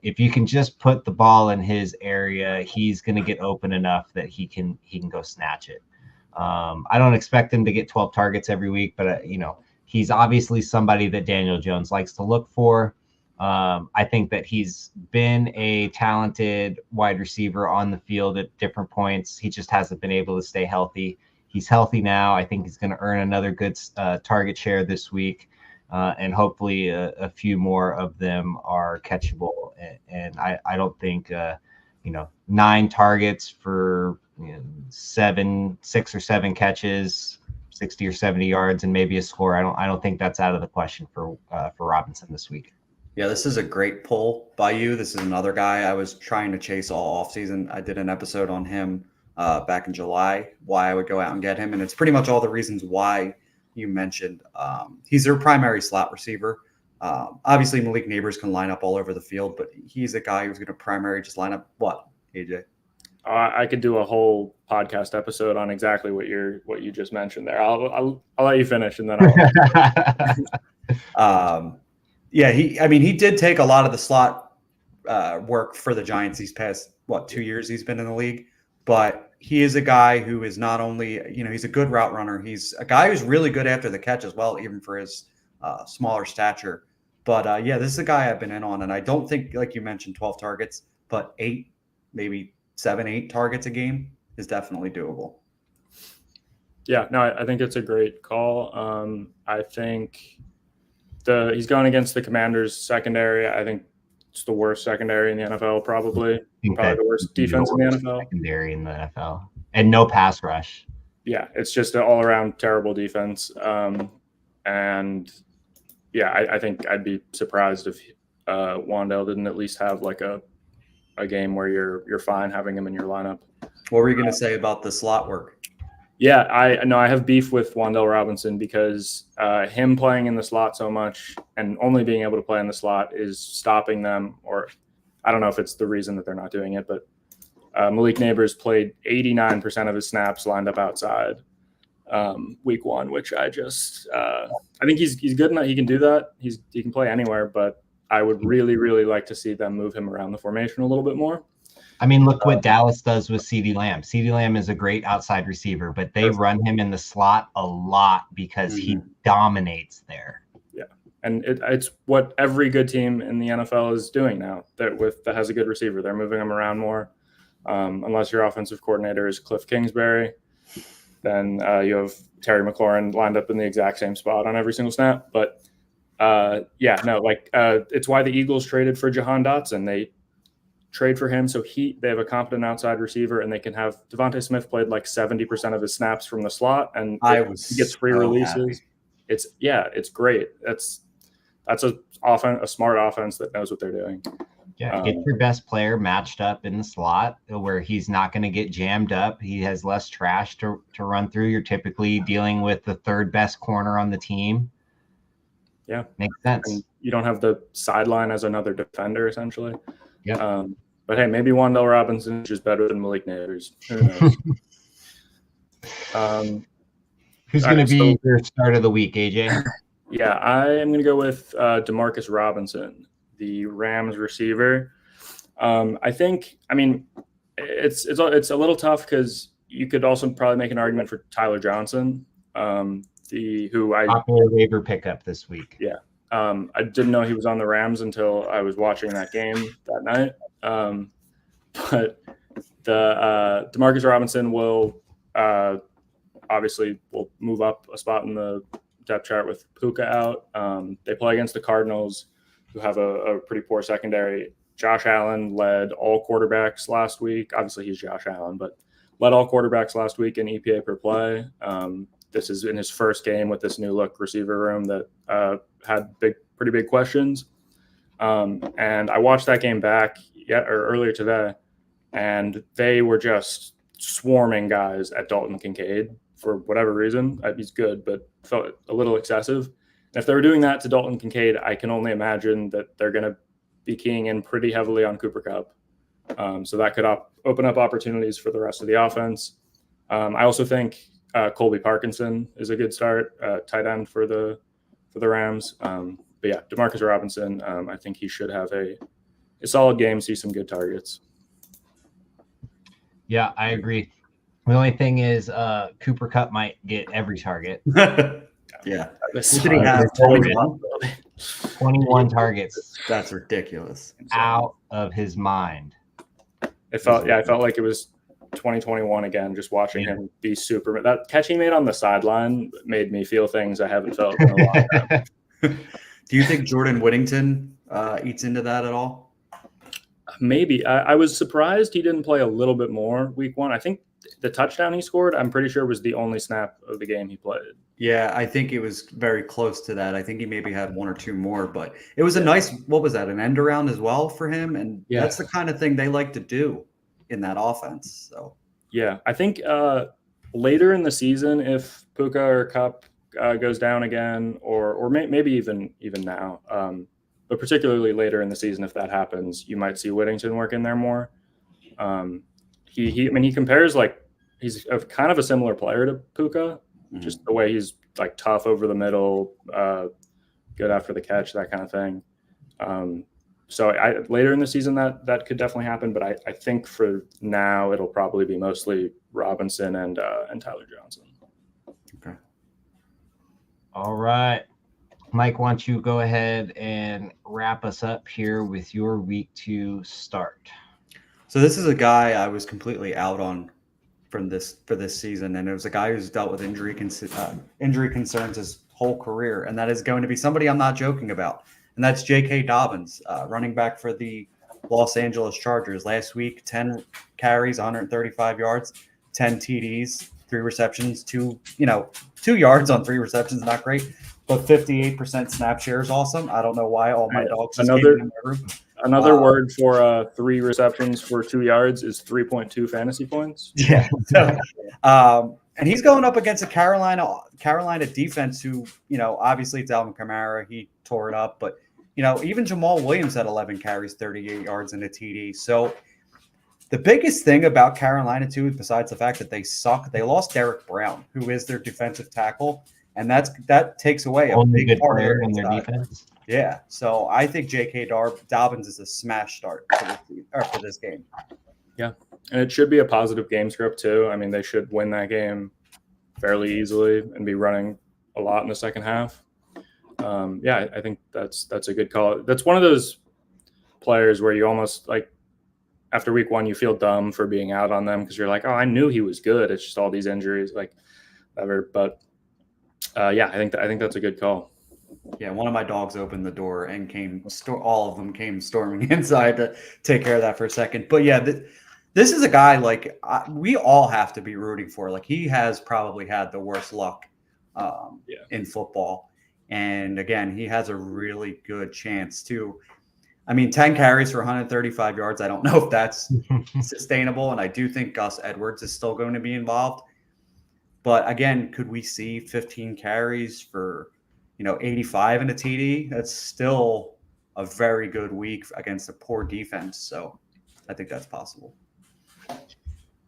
if you can just put the ball in his area, he's going to get open enough that he can go snatch it. I don't expect him to get 12 targets every week, but he's obviously somebody that Daniel Jones likes to look for. I think that he's been a talented wide receiver on the field at different points. He just hasn't been able to stay healthy. He's healthy now. I think he's going to earn another good target share this week. And hopefully a few more of them are catchable. And I don't think, 9 targets for 6 or 7 catches, 60 or 70 yards, and maybe a score. I don't think that's out of the question for Robinson this week. Yeah, this is a great pull by you. This is another guy I was trying to chase all offseason. I did an episode on him back in July, why I would go out and get him. And it's pretty much all the reasons why you mentioned. He's their primary slot receiver. Obviously, Malik Neighbors can line up all over the field, but he's a guy who's going to primary just line up what, AJ? I could do a whole podcast episode on exactly what you just mentioned there. I'll let you finish, and then I'll. Yeah, he did take a lot of the slot work for the Giants these past 2 years he's been in the league, but he is a guy who is not only he's a good route runner. He's a guy who's really good after the catch as well, even for his smaller stature. But this is a guy I've been in on, and I don't think, like you mentioned, 12 targets, but 8, maybe 7, 8 targets a game is definitely doable. Yeah, no, I think it's a great call. I think he's going against the Commanders' secondary. I think it's the worst secondary in the NFL, probably the worst defense in the NFL. Secondary in the NFL, and no pass rush. Yeah, it's just an all-around terrible defense. And yeah, I think I'd be surprised if Wan'Dale didn't at least have like a game where you're fine having him in your lineup. What were you going to say about the slot work? Yeah, I have beef with Wan'Dale Robinson because him playing in the slot so much and only being able to play in the slot is stopping them, or I don't know if it's the reason that they're not doing it, but Malik Neighbors played 89% of his snaps lined up outside week 1, which I think he's good enough. He can do that. He can play anywhere, but I would really, really like to see them move him around the formation a little bit more. I mean, look what Dallas does with CeeDee Lamb. CeeDee Lamb is a great outside receiver, but they run him in the slot a lot because he dominates there. Yeah, and it's what every good team in the NFL is doing now. That has a good receiver, they're moving him around more. Unless your offensive coordinator is Cliff Kingsbury, then you have Terry McLaurin lined up in the exact same spot on every single snap. But it's why the Eagles traded for Jahan Dotson. They trade for him so they have a competent outside receiver, and they can have Devontae Smith played like 70% of his snaps from the slot, and he gets free releases. Happy. It's great. That's a smart offense that knows what they're doing. Yeah, get your best player matched up in the slot where he's not going to get jammed up. He has less trash to run through. You're typically dealing with the third best corner on the team. Yeah, makes sense. And you don't have the sideline as another defender, essentially. Yeah. But hey, maybe Wan'Dale Robinson is just better than Malik Neighbors. Who knows? Who's going to be your start of the week, AJ? Yeah, I am going to go with Demarcus Robinson, the Rams receiver. It's a little tough because you could also probably make an argument for Tyler Johnson, popular waiver pickup this week. Yeah. I didn't know he was on the Rams until I was watching that game that night. But the Demarcus Robinson will obviously move up a spot in the depth chart with Puka out. They play against the Cardinals, who have a pretty poor secondary. Josh Allen led all quarterbacks last week. Obviously, he's Josh Allen, but led all quarterbacks last week in EPA per play. This is in his first game with this new look receiver room that had pretty big questions. And I watched that game back earlier today, and they were just swarming guys at Dalton Kincaid for whatever reason. He's good, but felt a little excessive. And if they were doing that to Dalton Kincaid, I can only imagine that they're going to be keying in pretty heavily on Cooper Kupp. So that could open up opportunities for the rest of the offense. I also think Colby Parkinson is a good start, tight end for the Rams. But yeah, Demarcus Robinson, I think he should have a solid game, see some good targets. Yeah, I agree. The only thing is Cooper Kupp might get every target. Yeah. What did he have? 21? 21 targets. That's ridiculous. Out of his mind. I felt like it was 2021 again, just watching him be super. That catch he made on the sideline made me feel things I haven't felt in a long time. Do you think Jordan Whittington eats into that at all? Maybe. I was surprised he didn't play a little bit more week 1. I think the touchdown he scored, I'm pretty sure, was the only snap of the game he played. Yeah, I think it was very close to that. I think he maybe had 1 or 2 more, but it was a nice, what was that, an end around as well for him? And that's the kind of thing they like to do in that offense. So yeah, I think later in the season, if Puka or Kupp goes down again, or maybe even now, but particularly later in the season, if that happens, you might see Whittington work in there more. He compares, like, he's kind of a similar player to Puka, just the way he's like tough over the middle, good after the catch, that kind of thing. So later in the season that could definitely happen, but I think for now it'll probably be mostly Robinson and Tyler Johnson. Okay. All right. Mike, why don't you go ahead and wrap us up here with your week 2 start? So this is a guy I was completely out on for this season, and it was a guy who's dealt with injury concerns his whole career, and that is going to be somebody I'm not joking about, and that's J.K. Dobbins, running back for the Los Angeles Chargers. Last week, 10 carries, 135 yards, 10 TDs, 3 receptions, 2 yards on 3 receptions, not great. But 58% snap share is awesome. I don't know why all my dogs just came in my room. Another word for 3 receptions for 2 yards is 3.2 fantasy points. Yeah. So, and he's going up against a Carolina defense who, obviously it's Alvin Kamara. He tore it up. But, even Jamal Williams had 11 carries, 38 yards, and a TD. So the biggest thing about Carolina, too, besides the fact that they suck, they lost Derek Brown, who is their defensive tackle. And that takes away a only big good part player of in their defense. Yeah, so I think J.K. Dobbins is a smash start for this game. Yeah, and it should be a positive game script too. I mean, they should win that game fairly easily and be running a lot in the second half. I think that's a good call. That's one of those players where you almost, like, after week 1 you feel dumb for being out on them because you're like, oh, I knew he was good. It's just all these injuries, like, whatever. But I think that's a good call. Yeah, one of my dogs opened the door and all of them came storming inside to take care of that for a second. But yeah, this is a guy we all have to be rooting for. Like, he has probably had the worst luck in football. And again, he has a really good chance to, 10 carries for 135 yards. I don't know if that's sustainable. And I do think Gus Edwards is still going to be involved. But again, could we see 15 carries for 85 in a TD? That's still a very good week against a poor defense. So I think that's possible.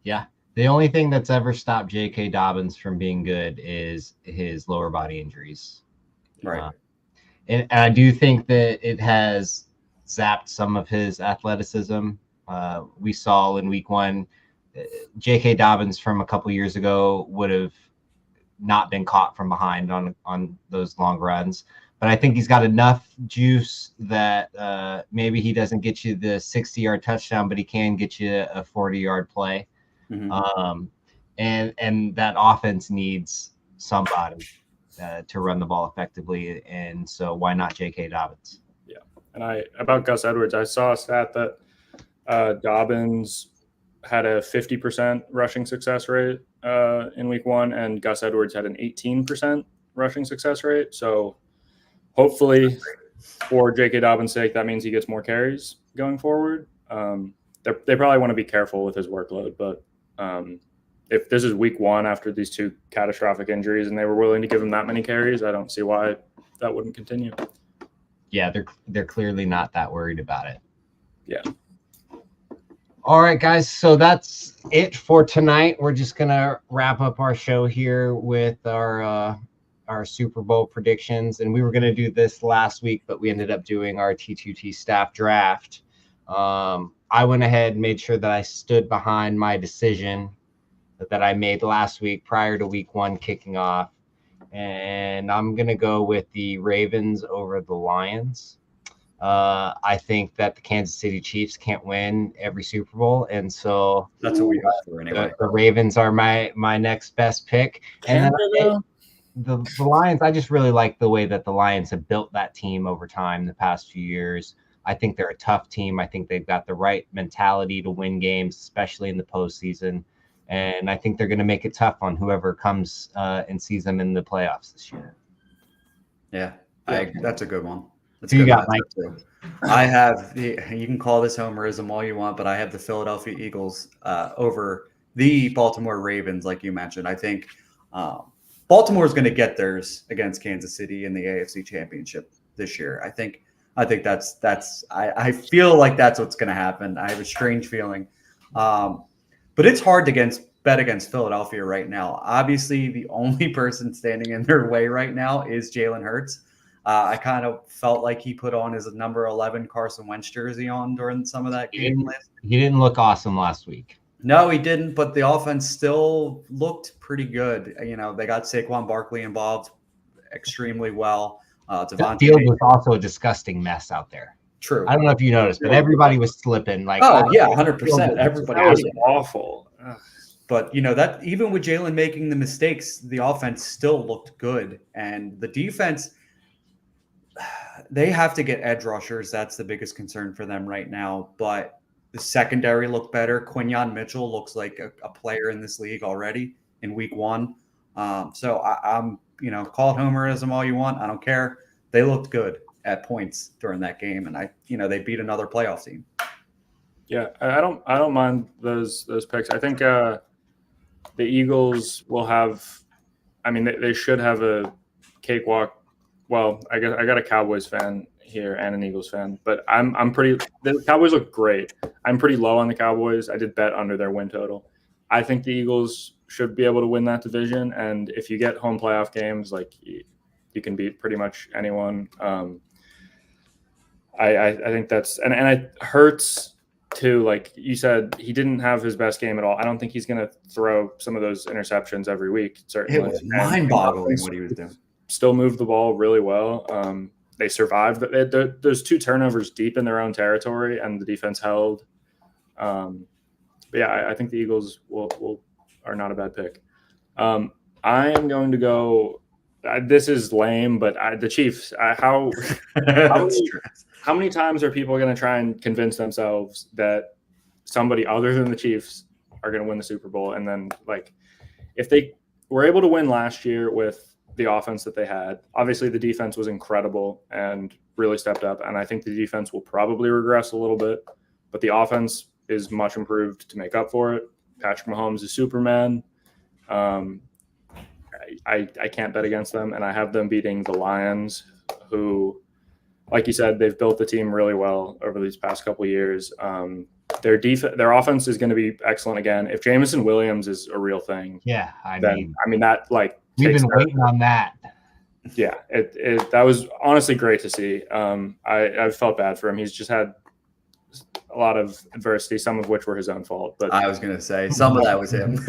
Yeah. The only thing that's ever stopped J.K. Dobbins from being good is his lower body injuries. Right. And I do think that it has zapped some of his athleticism. We saw in week 1, J.K. Dobbins from a couple years ago would have not been caught from behind on those long runs. But I think he's got enough juice that maybe he doesn't get you the 60-yard touchdown, but he can get you a 40-yard play. Mm-hmm. And that offense needs somebody to run the ball effectively. And so why not J.K. Dobbins? Yeah. And about Gus Edwards, I saw a stat that Dobbins had a 50% rushing success rate in week 1, and Gus Edwards had an 18% rushing success rate. So hopefully for J.K. Dobbins' sake, that means he gets more carries going forward. They probably want to be careful with his workload, but if this is week 1 after these 2 catastrophic injuries and they were willing to give him that many carries, I don't see why that wouldn't continue. Yeah, they're clearly not that worried about it. Yeah. All right, guys. So that's it for tonight. We're just gonna wrap up our show here with our Super Bowl predictions, and we were gonna do this last week, but we ended up doing our T2T staff draft. I went ahead and made sure that I stood behind my decision that I made last week prior to week 1 kicking off. And I'm going to go with the Ravens over the Lions. I think that the Kansas City Chiefs can't win every Super Bowl. And so That's what we hope for anyway. The Ravens are my next best pick. And then the Lions, I just really like the way that the Lions have built that team over time the past few years. I think they're a tough team. I think they've got the right mentality to win games, especially in the postseason. And I think they're going to make it tough on whoever comes and sees them in the playoffs this year. Yeah, that's a good one. That's Who you got, Mike? too. I have you can call this homerism all you want, but I have the Philadelphia Eagles over the Baltimore Ravens, like you mentioned. I think Baltimore is going to get theirs against Kansas City in the AFC Championship this year. I think that's I feel like that's what's going to happen. I have a strange feeling. But it's hard to bet against Philadelphia right now. Obviously, the only person standing in their way right now is Jalen Hurts. I kind of felt like he put on his number 11 Carson Wentz jersey on during some of that game. He didn't look awesome last week. No, he didn't, but the offense still looked pretty good. You know, they got Saquon Barkley involved extremely well. The field was also a disgusting mess out there. True. I don't know if you noticed, but everybody was slipping. Like, 100%. Everybody was awful. But that even with Jalen making the mistakes, the offense still looked good, and the defense, they have to get edge rushers. That's the biggest concern for them right now. But the secondary looked better. Quinyon Mitchell looks like a player in this league already in week 1. So I'm call it homerism all you want. I don't care. They looked good at points during that game, and they beat another playoff team. Yeah, I don't mind those picks. I think the Eagles will have. I mean, they should have a cakewalk. Well, I got a Cowboys fan here and an Eagles fan, but I'm pretty. The Cowboys look great. I'm pretty low on the Cowboys. I did bet under their win total. I think the Eagles should be able to win that division, and if you get home playoff games, like you can beat pretty much anyone. I think that's and it hurts too. Like you said, he didn't have his best game at all. I don't think he's going to throw some of those interceptions every week. Certainly, it was mind-boggling what he was doing. Still moved the ball really well. They survived. Those 2 turnovers deep in their own territory, and the defense held. But yeah, I think the Eagles are not a bad pick. I am going to go. This is lame, but the Chiefs. How many times are people going to try and convince themselves that somebody other than the Chiefs are going to win the Super Bowl? And then, like, if they were able to win last year with the offense that they had, obviously the defense was incredible and really stepped up. And I think the defense will probably regress a little bit, but the offense is much improved to make up for it. Patrick Mahomes is Superman. I can't bet against them, and I have them beating the Lions, who, like you said, they've built the team really well over these past couple of years. Their offense is going to be excellent again. If Jameson Williams is a real thing, yeah, I mean that we've been waiting on that. Yeah, that was honestly great to see. I felt bad for him. He's just had a lot of adversity, some of which were his own fault. But I was going to say some of that was him.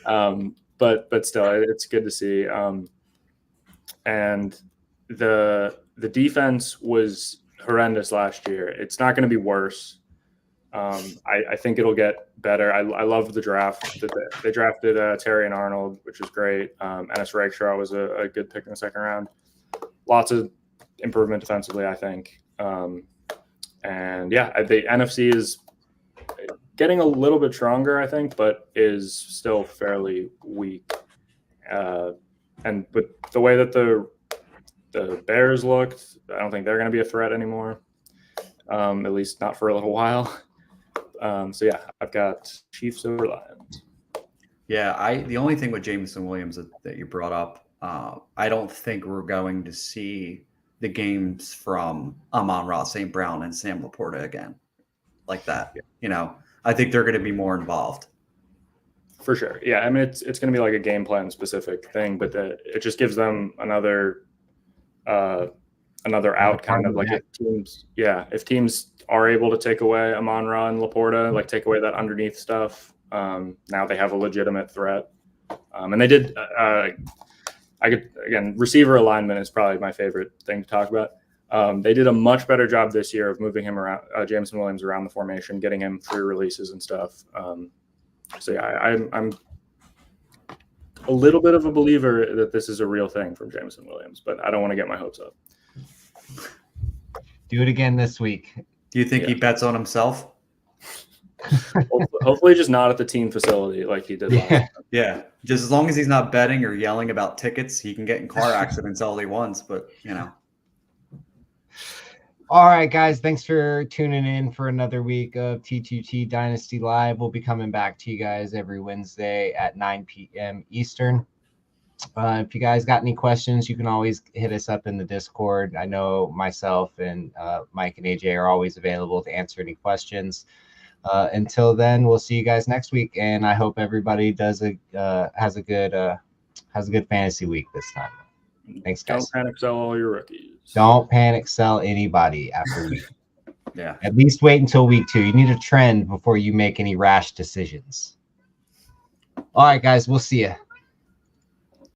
Yeah. But still, it's good to see. And the defense was horrendous last year. It's not going to be worse. I think it'll get better. I love the draft. They drafted Terry and Arnold, which was great. Ennis Ragshaw was a good pick in the second round. Lots of improvement defensively, I think. And yeah, the NFC is getting a little bit stronger, I think, but is still fairly weak. And with the way that the Bears looked, I don't think they're going to be a threat anymore, at least not for a little while. So yeah, I've got Chiefs over Lions. Yeah, the only thing with Jameson Williams that you brought up, I don't think we're going to see the games from Amon-Ra St. Brown and Sam Laporta again. like that. I think they're going to be more involved. For sure. Yeah. I mean, it's going to be like a game plan specific thing, but it just gives them another out, kind of like if teams are able to take away Amon-Ra and Laporta, like take away that underneath stuff. Now they have a legitimate threat. And they did, receiver alignment is probably my favorite thing to talk about. They did a much better job this year of moving him around, Jameson Williams around the formation, getting him free releases and stuff. So yeah, I'm a little bit of a believer that this is a real thing from Jameson Williams, but I don't want to get my hopes up. Do it again this week. Do you think he bets on himself? Hopefully just not at the team facility like he did last time. Yeah, just as long as he's not betting or yelling about tickets, he can get in car accidents all he wants, but All right, guys, thanks for tuning in for another week of T2T Dynasty Live. We'll be coming back to you guys every Wednesday at 9 p.m. Eastern. If you guys got any questions, you can always hit us up in the Discord. I know myself and Mike and AJ are always available to answer any questions. Until then, we'll see you guys next week, and I hope everybody has a good fantasy week this time. Thanks, guys. Don't panic sell all your rookies. Don't panic sell anybody after week. Yeah. At least wait until week 2. You need a trend before you make any rash decisions. All right, guys, we'll see you.